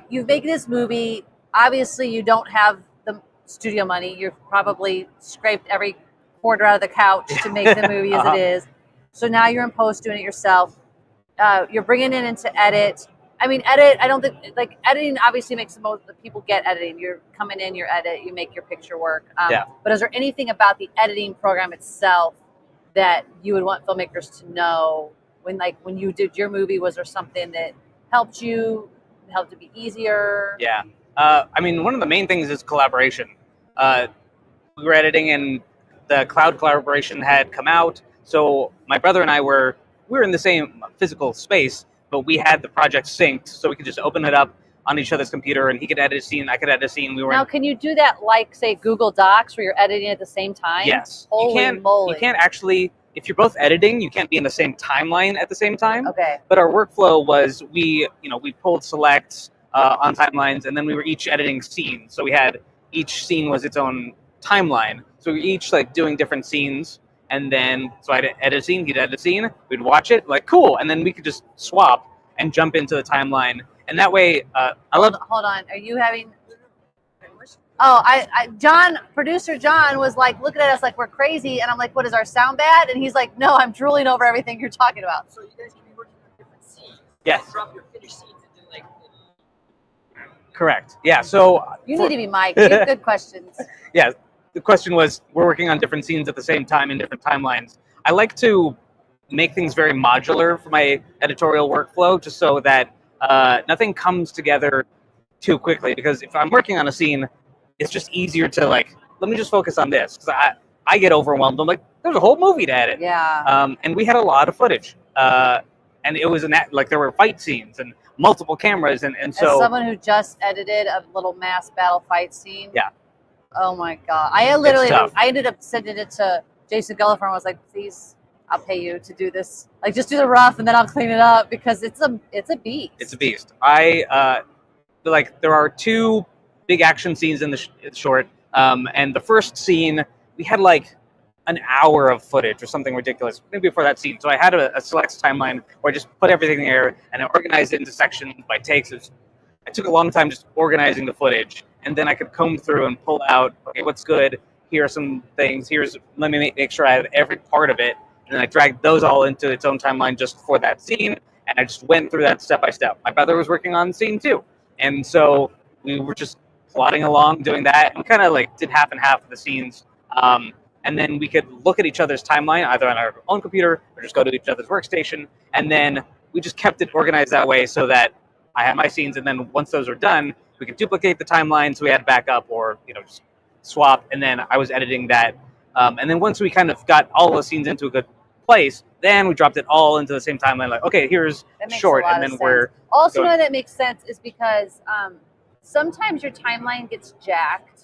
you've made this movie. Obviously, you don't have the studio money. You've probably scraped every quarter out of the couch to make the movie as it is. So now you're in post doing it yourself. You're bringing it into edit. I mean, edit, I don't think, like, editing obviously makes the most, the people get editing. You're coming in, you edit, you make your picture work. But is there anything about the editing program itself that you would want filmmakers to know when you did your movie? Was there something that helped you, helped it be easier?
Yeah. I mean, one of the main things is collaboration. We were editing and the cloud collaboration had come out. So my brother and I we were in the same physical space, but we had the project synced, so we could just open it up on each other's computer, and he could edit a scene, I could edit a scene.
Can you do that like, say, Google Docs, where you're editing at the same time?
Yes.
Holy moly.
You can't actually, if you're both editing, you can't be in the same timeline at the same time.
Okay.
But our workflow was we pulled selects on timelines, and then we were each editing scenes. So we had, each scene was its own timeline. So we were each like doing different scenes. And then, so I'd edit a scene, he'd edit a scene, we'd watch it, like, cool. And then we could just swap and jump into the timeline. And that way,
Hold on. Are you having... Oh, John, producer John was like looking at us like we're crazy. And I'm like, what, is our sound bad? And he's like, no, I'm drooling over everything you're talking about.
So you guys can be working on different scenes.
Yes.
Drop your finished scenes into like...
correct. Yeah, so...
You need to be mic'd. You have good questions.
Yeah, the question was, we're working on different scenes at the same time in different timelines. I like to make things very modular for my editorial workflow, just so that nothing comes together too quickly. Because if I'm working on a scene, it's just easier to like, let me just focus on this. Because I get overwhelmed. I'm like, there's a whole movie to edit.
Yeah.
And we had a lot of footage. And it was like there were fight scenes and multiple cameras. And so...
As someone who just edited a little mass battle fight scene.
Yeah.
Oh my God. I ended up sending it to Jason Gellifer was like, please, I'll pay you to do this. Like, just do the rough and then I'll clean it up, because it's a beast.
It's a beast. There are 2 big action scenes in the short, and the first scene we had like an hour of footage or something ridiculous maybe before that scene. So I had a select timeline where I just put everything there and I organized it into sections by takes. It took a long time just organizing the footage, and then I could comb through and pull out, okay, what's good? Here are some things. Let me make sure I have every part of it. And then I dragged those all into its own timeline just for that scene. And I just went through that step by step. My brother was working on scene 2. And so we were just plodding along doing that, and kind of like did half and half of the scenes. And then we could look at each other's timeline, either on our own computer or just go to each other's workstation. And then we just kept it organized that way so that I had my scenes. And then once those were done, we could duplicate the timeline so we had backup, or, just swap. And then I was editing that. And then once we kind of got all those scenes into a good place, then we dropped it all into the same timeline. Like, okay, here's short. And then we're
also why that makes sense is because sometimes your timeline gets jacked.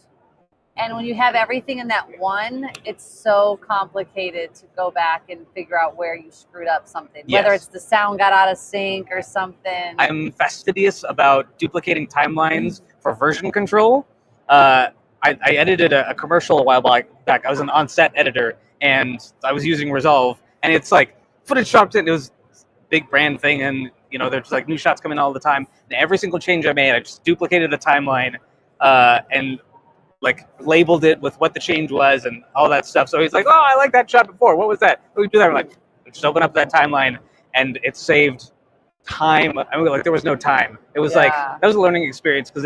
And when you have everything in that one, it's so complicated to go back and figure out where you screwed up something.
Yes.
Whether it's the sound got out of sync or something.
I'm fastidious about duplicating timelines for version control. I edited a commercial a while back. I was an on-set editor, and I was using Resolve. And it's like, footage dropped in. It was a big brand thing, and there's like new shots coming all the time. And every single change I made, I just duplicated the timeline and like labeled it with what the change was and all that stuff. So he's like, oh, I like that shot before. What was that? What did we do that? I'm like, just open up that timeline, and it saved time. I mean, like, there was no time. It was like, that was a learning experience, because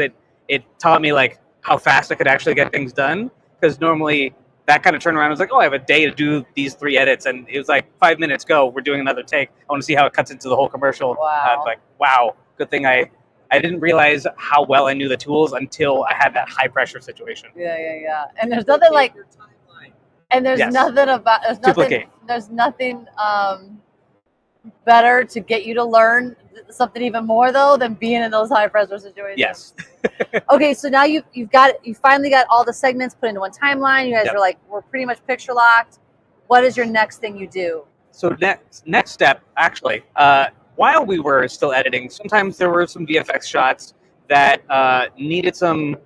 it taught me like how fast I could actually get things done. Because normally that kind of turnaround was like, oh, I have a day to do these 3 edits, and it was like 5 minutes, go, we're doing another take. I want to see how it cuts into the whole commercial.
Wow.
Like, wow, good thing I didn't realize how well I knew the tools until I had that high pressure situation.
Yeah. And there's nothing like, and there's nothing about, there's nothing better to get you to learn something even more though than being in those high pressure situations.
Yes.
Okay, so now you finally got all the segments put into one timeline. You guys are like, we're pretty much picture locked. What is your next thing you do?
So next step, actually, while we were still editing, sometimes there were some VFX shots that needed some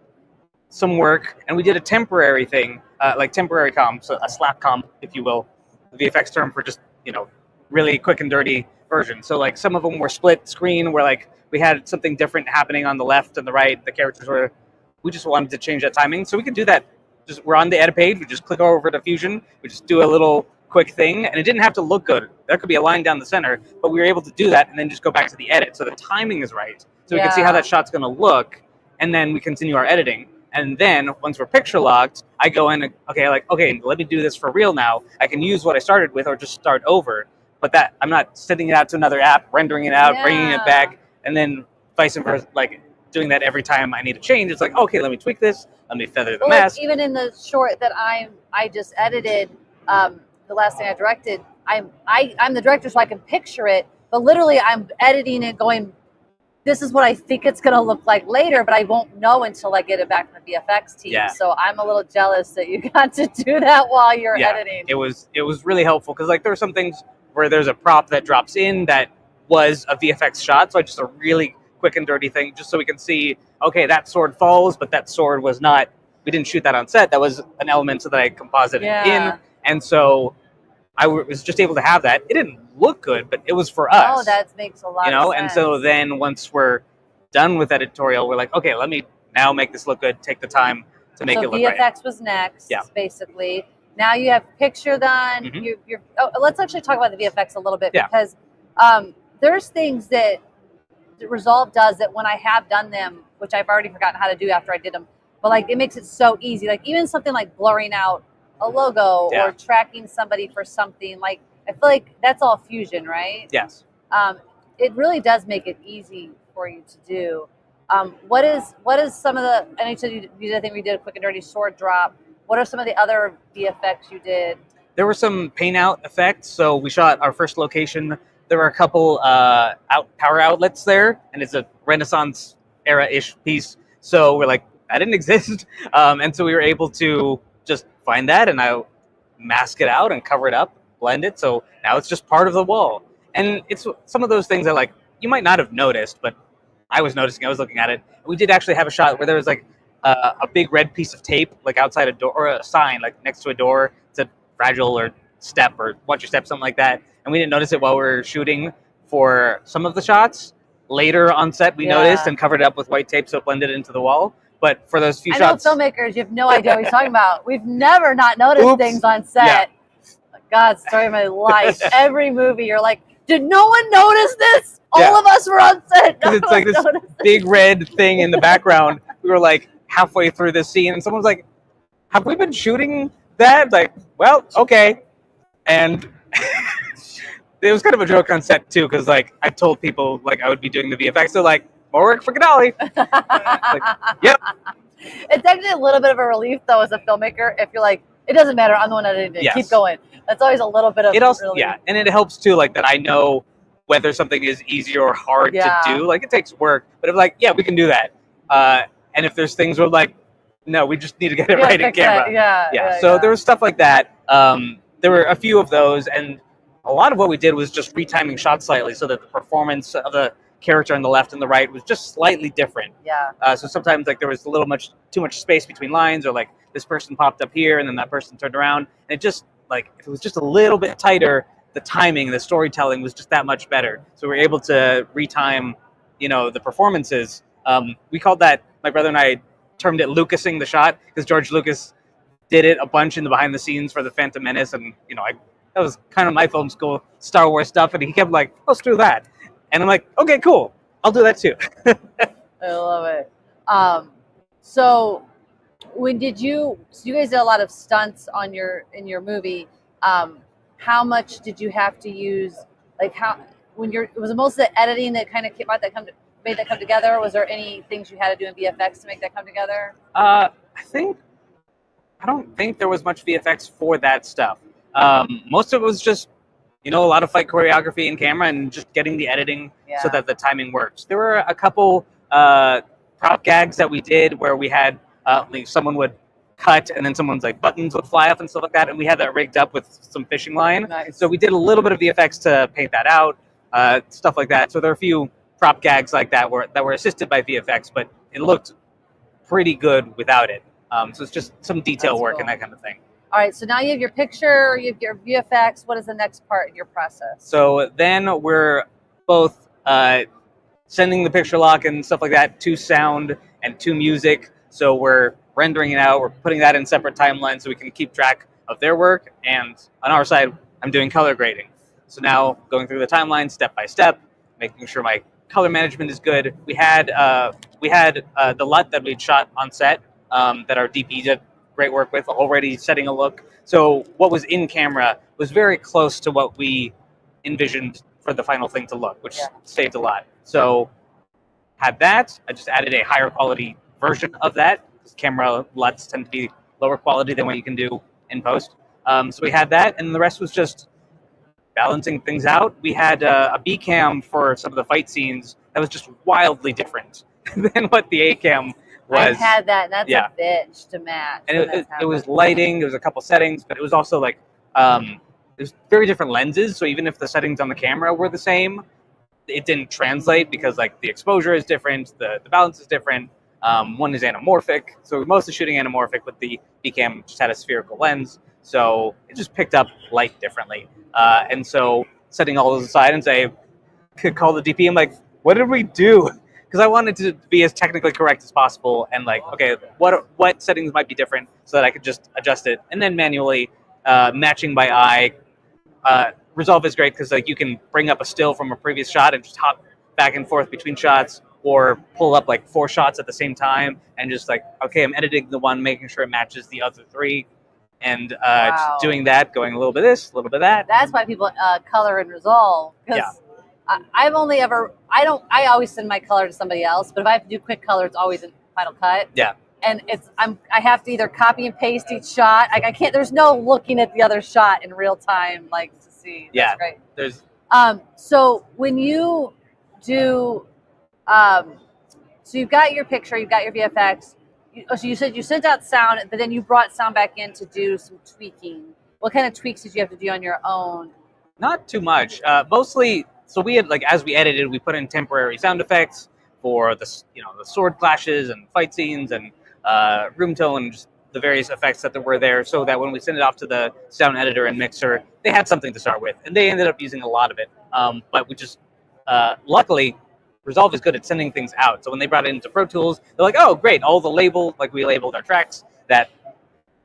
work, and we did a temporary thing, like temporary comp, so a slap comp, if you will, the VFX term for just, really quick and dirty version. So like some of them were split screen, where like we had something different happening on the left and the right. The characters we just wanted to change that timing. So we could do that. We're on the edit page. We just click over to Fusion. We just do a little quick thing, and it didn't have to look good. There could be a line down the center, but we were able to do that and then just go back to the edit. So the timing is right. So we can see how that shot's going to look, and then we continue our editing. And then once we're picture locked, I go in, okay, let me do this for real now. I can use what I started with or just start over. But that I'm not sending it out to another app, rendering it out, bringing it back, and then vice versa, like doing that every time I need to change. It's like, okay, let me tweak this. Let me feather the mask.
Like even in the short that I just edited, the last thing I directed, I'm the director, so I can picture it. But literally, I'm editing it, going, this is what I think it's going to look like later, but I won't know until I get it back from the VFX team.
Yeah.
So I'm a little jealous that you got to do that while you're editing.
It was really helpful, because like there are some things where there's a prop that drops in that was a VFX shot, so just a really quick and dirty thing, just so we can see, okay, that sword falls, but that sword was not, we didn't shoot that on set, that was an element so that I composited in, and so I was just able to have that. It didn't look good, but it was for us.
Oh, that makes a lot of sense.
And so then once we're done with editorial, we're like, okay, let me now make this look good, take the time to make it look right.
So VFX was next, basically. Now you have picture done. Mm-hmm. Let's actually talk about the VFX a little bit, because there's things that Resolve does that when I have done them, which I've already forgotten how to do after I did them, but like it makes it so easy. Like even something like blurring out a logo or tracking somebody for something, like I feel like that's all Fusion, right?
Yes.
It really does make it easy for you to do. What is some of the? I know you said you did. I think we did a quick and dirty sword drop. What are some of the other VFX you did? There
were some paint out effects. So we shot our first location. There were a couple power outlets there, and it's a Renaissance era-ish piece. So we're like, that didn't exist. And so we were able to just find that, and I mask it out and cover it up, blend it, so now it's just part of the wall. And it's some of those things that like you might not have noticed, but I was noticing. I was looking at it. We did actually have a shot where there was like a big red piece of tape like outside a door, or a sign like next to a door. It said fragile or step or watch your step, something like that. And we didn't notice it while we were shooting for some of the shots. Later on set, we noticed and covered it up with white tape so it blended into the wall. But for those few shots,
I know filmmakers, you have no idea what he's talking about. We've never not noticed things on set. Yeah. God, story of my life. Every movie, you're like, did no one notice this? All of us were on set.
Because it's like this big red thing in the background. We were like halfway through this scene, and someone was like, have we been shooting that? Like, well, okay. And it was kind of a joke on set too, because like I told people like I would be doing the VFX. They're like, more work for Gedaly. Like, yep.
It's actually a little bit of a relief though as a filmmaker if you're like, it doesn't matter, I'm the one editing it. Keep going. That's always a little bit of
it also
relief.
and it helps too, like that I know whether something is easy or hard to do. Like it takes work, but if like, yeah, we can do that. And if there's things where like, no, we just need to get it right in camera. So there was stuff like that. There were a few of those, and a lot of what we did was just retiming shots slightly so that the performance of the character on the left and the right was just slightly different. So sometimes like there was a little too much space between lines, or like this person popped up here and then that person turned around, and it just like if it was just a little bit tighter, the timing, the storytelling was just that much better. So we were able to retime, the performances. We called that, my brother and I termed it Lucasing the shot, because George Lucas did it a bunch in the behind the scenes for The Phantom Menace, and that was kind of my film school Star Wars stuff, and he kept like, let's do that. And I'm like, okay, cool. I'll do that too.
I love it. So you guys did a lot of stunts in your movie. How much did you have to use? Like was it mostly the editing that kind of made that come together? Or was there any things you had to do in VFX to make that come together?
I don't think there was much VFX for that stuff. Most of it was just, a lot of fight choreography in camera and just getting the editing so that the timing works. There were a couple prop gags that we did where we had like someone would cut and then someone's like buttons would fly up and stuff like that, and we had that rigged up with some fishing line.
Nice.
So we did a little bit of VFX to paint that out, stuff like that. So there are a few prop gags like that that were assisted by VFX, but it looked pretty good without it. So it's just some detail work and that kind of thing.
All right, so now you have your picture, you have your VFX. What is the next part in your process?
So then we're both sending the picture lock and stuff like that to sound and to music. So we're rendering it out. We're putting that in separate timelines so we can keep track of their work. And on our side, I'm doing color grading. So now going through the timeline step by step, making sure my color management is good. We had the LUT that we'd shot on set that our DP did great work with, already setting a look. So what was in camera was very close to what we envisioned for the final thing to look, which saved a lot. So had that. I just added a higher quality version of that. Camera LUTs tend to be lower quality than what you can do in post. So we had that, and the rest was just balancing things out. We had a B cam for some of the fight scenes that was just wildly different than what the A cam was.
I've had that, and that's a bitch to match.
And it was lighting, there was a couple settings, but it was also like, there's very different lenses, so even if the settings on the camera were the same, it didn't translate because like the exposure is different, the balance is different. One is anamorphic, so we're mostly shooting anamorphic, but the B cam just had a spherical lens, so it just picked up light differently. And so setting all those aside and call the DP, I'm like, what did we do? Because I wanted to be as technically correct as possible, and like, okay, what settings might be different so that I could just adjust it, and then manually matching by eye. Resolve is great because like you can bring up a still from a previous shot and just hop back and forth between shots, or pull up like 4 shots at the same time and just like, okay, I'm editing the one, making sure it matches the other 3, and just doing that, going a little bit of this, a little bit of that.
That's why people color and resolve, because I always send my color to somebody else, but if I have to do quick color, it's always in Final Cut.
Yeah.
And I have to either copy and paste each shot. Like I can't, there's no looking at the other shot in real time, like to see. That's great.
There's
so when you do, so you've got your picture, you've got your VFX. So you said you sent out sound, but then you brought sound back in to do some tweaking. What kind of tweaks did you have to do on your own?
Not too much. Mostly, so we had like as we edited, we put in temporary sound effects for the the sword clashes and fight scenes and room tone, and just the various effects that were there, so that when we sent it off to the sound editor and mixer, they had something to start with, and they ended up using a lot of it. But we just luckily, Resolve is good at sending things out. So when they brought it into Pro Tools, they're like, "Oh, great! All the label, like we labeled our tracks that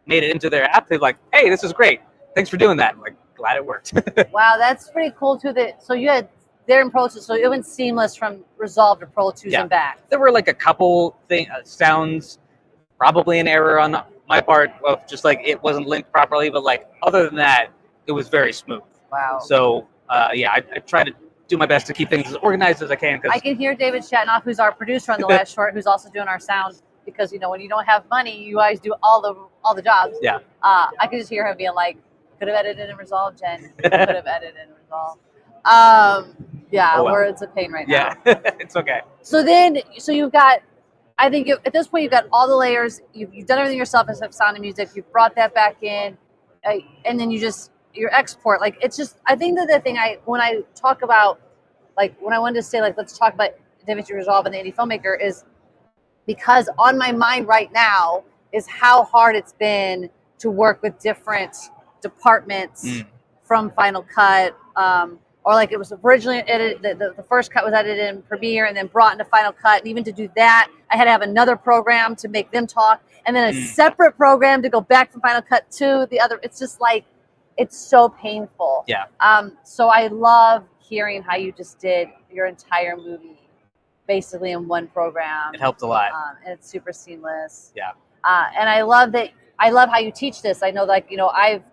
made it into their app. They're like, hey, this is great. Thanks for doing that." I'm like, glad it worked.
Wow, that's pretty cool too. So you had they're in Pro Tools, so it went seamless from Resolve to Pro Tools and back.
There were like a couple sounds, probably an error on my part of just like it wasn't linked properly, but like other than that, it was very smooth.
Wow.
So I try to do my best to keep things as organized as I can.
I can hear David Shatnoff, who's our producer on the last short, who's also doing our sound, because when you don't have money, you guys do all the jobs.
Yeah.
I could just hear him being like, "Could have edited in Resolve, Jen. Could have edited in Resolve." Where it's a pain right now.
Yeah, it's okay.
So you've got, I think at this point you've got all the layers. You've done everything yourself except sound and music. You've brought that back in, and then your export. Like it's just, I think that the thing when I talk about, like when I wanted to say like let's talk about DaVinci Resolve and the Indie Filmmaker is because on my mind right now is how hard it's been to work with different departments from Final Cut. Or like it was originally edited, the first cut was edited in Premiere and then brought into Final Cut. And even to do that, I had to have another program to make them talk, and then a separate program to go back from Final Cut to the other. It's just like, it's so painful.
Yeah.
So I love hearing how you just did your entire movie basically in one program.
It helped a lot.
And it's super seamless.
Yeah.
And I love how you teach this. I know, like, I've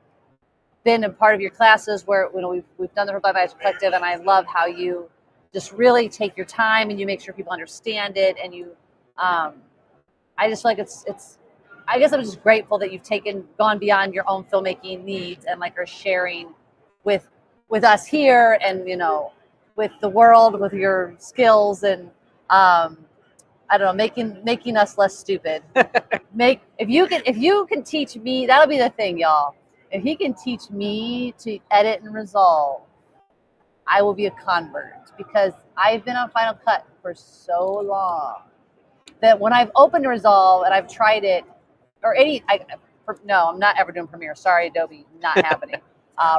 been a part of your classes where we've done the Blackmagic Collective, and I love how you just really take your time and you make sure people understand it, and you I just feel like it's I guess I'm just grateful that you've gone beyond your own filmmaking needs and like are sharing with us here and with the world with your skills and I don't know, making us less stupid. If you can teach me, that'll be the thing, y'all. If he can teach me to edit and Resolve, I will be a convert, because I've been on Final Cut for so long that when I've opened Resolve and I've tried it, I'm not ever doing Premiere. Sorry, Adobe, not happening.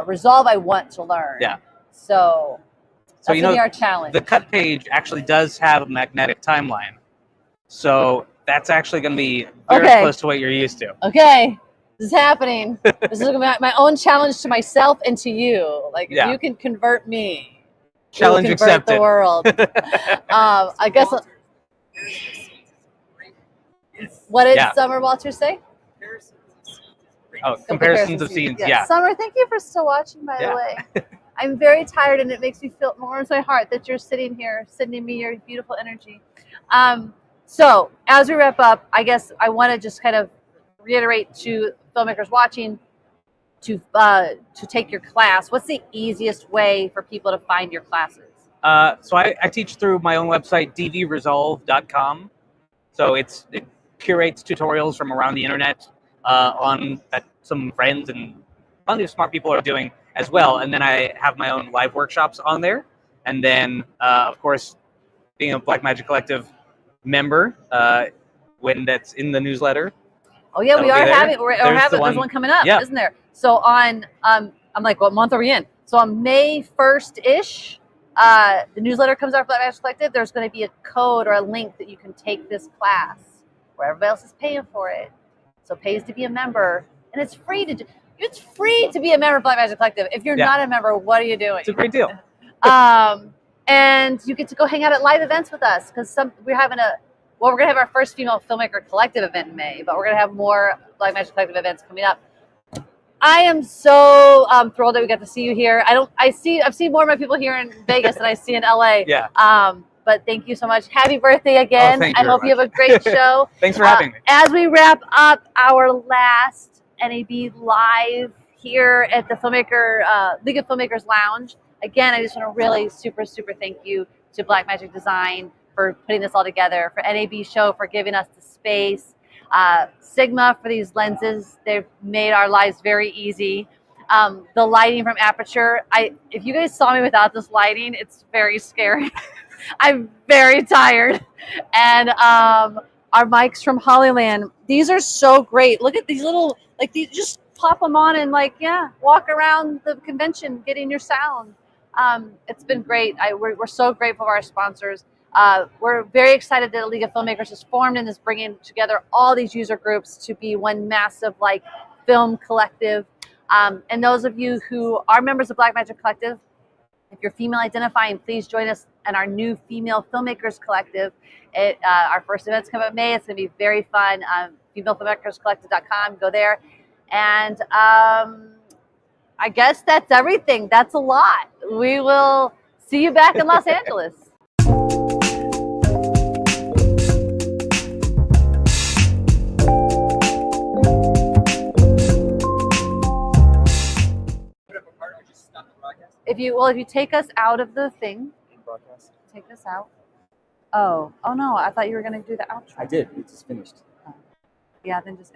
Resolve, I want to learn.
Yeah.
So that's gonna be our challenge.
The cut page actually does have a magnetic timeline, so that's actually going to be very close to what you're used to.
Okay. This is happening. This is going to be my own challenge to myself and to you. Like, if you can convert me,
challenge
you convert
accepted.
the world. I guess. What did Summer Walters say?
Oh, comparisons of scenes. Yeah.
Summer, thank you for still watching, by the way. I'm very tired, and it makes me feel, warms my heart that you're sitting here, sending me your beautiful energy. So as we wrap up, I guess I want to just kind of reiterate to filmmakers watching to take your class. What's the easiest way for people to find your classes?
So I teach through my own website, dvresolve.com. So it curates tutorials from around the internet that some friends and plenty of smart people are doing as well. And then I have my own live workshops on there. And then, of course, being a Blackmagic Collective member, when that's in the newsletter.
Oh yeah, we are having. There's one coming up, isn't there? So on, I'm like, what month are we in? So on May 1st-ish, the newsletter comes out for Blackmagic Collective. There's going to be a code or a link that you can take this class where everybody else is paying for it. So it pays to be a member, and it's free to be a member of Blackmagic Collective. If you're not a member, what are you doing?
It's a great deal.
And you get to go hang out at live events with us, because we're going to have our first female filmmaker collective event in May, but we're going to have more Blackmagic Collective events coming up. I am so thrilled that we got to see you here. I've seen more of my people here in Vegas than I see in LA.
Yeah.
But thank you so much. Happy birthday again.
Thank you
I hope you have a great show.
Thanks for having me.
As we wrap up our last NAB Live here at the League of Filmmakers Lounge, again, I just want to really super, super thank you to Blackmagic Design for putting this all together, for NAB Show for giving us the space, Sigma for these lenses. They've made our lives very easy. The lighting from Aperture. If you guys saw me without this lighting, it's very scary. I'm very tired. And our mics from Hollyland. These are so great. Look at these little, like these, just pop them on and like, yeah, walk around the convention getting your sound. It's been great. We're so grateful for our sponsors. We're very excited that the League of Filmmakers has formed and is bringing together all these user groups to be one massive like film collective. And those of you who are members of Blackmagic Collective, if you're female identifying, please join us in our new Female Filmmakers Collective. Our first event's coming up in May. It's going to be very fun. FemaleFilmmakersCollective.com. Go there. And I guess that's everything. That's a lot. We will see you back in Los Angeles.
Put up a part or just stop the broadcast?
If you take us out of the thing,
Broadcast.
take us out. Oh no! I thought you were going to do the outro.
I did. We just finished.
Yeah, then just.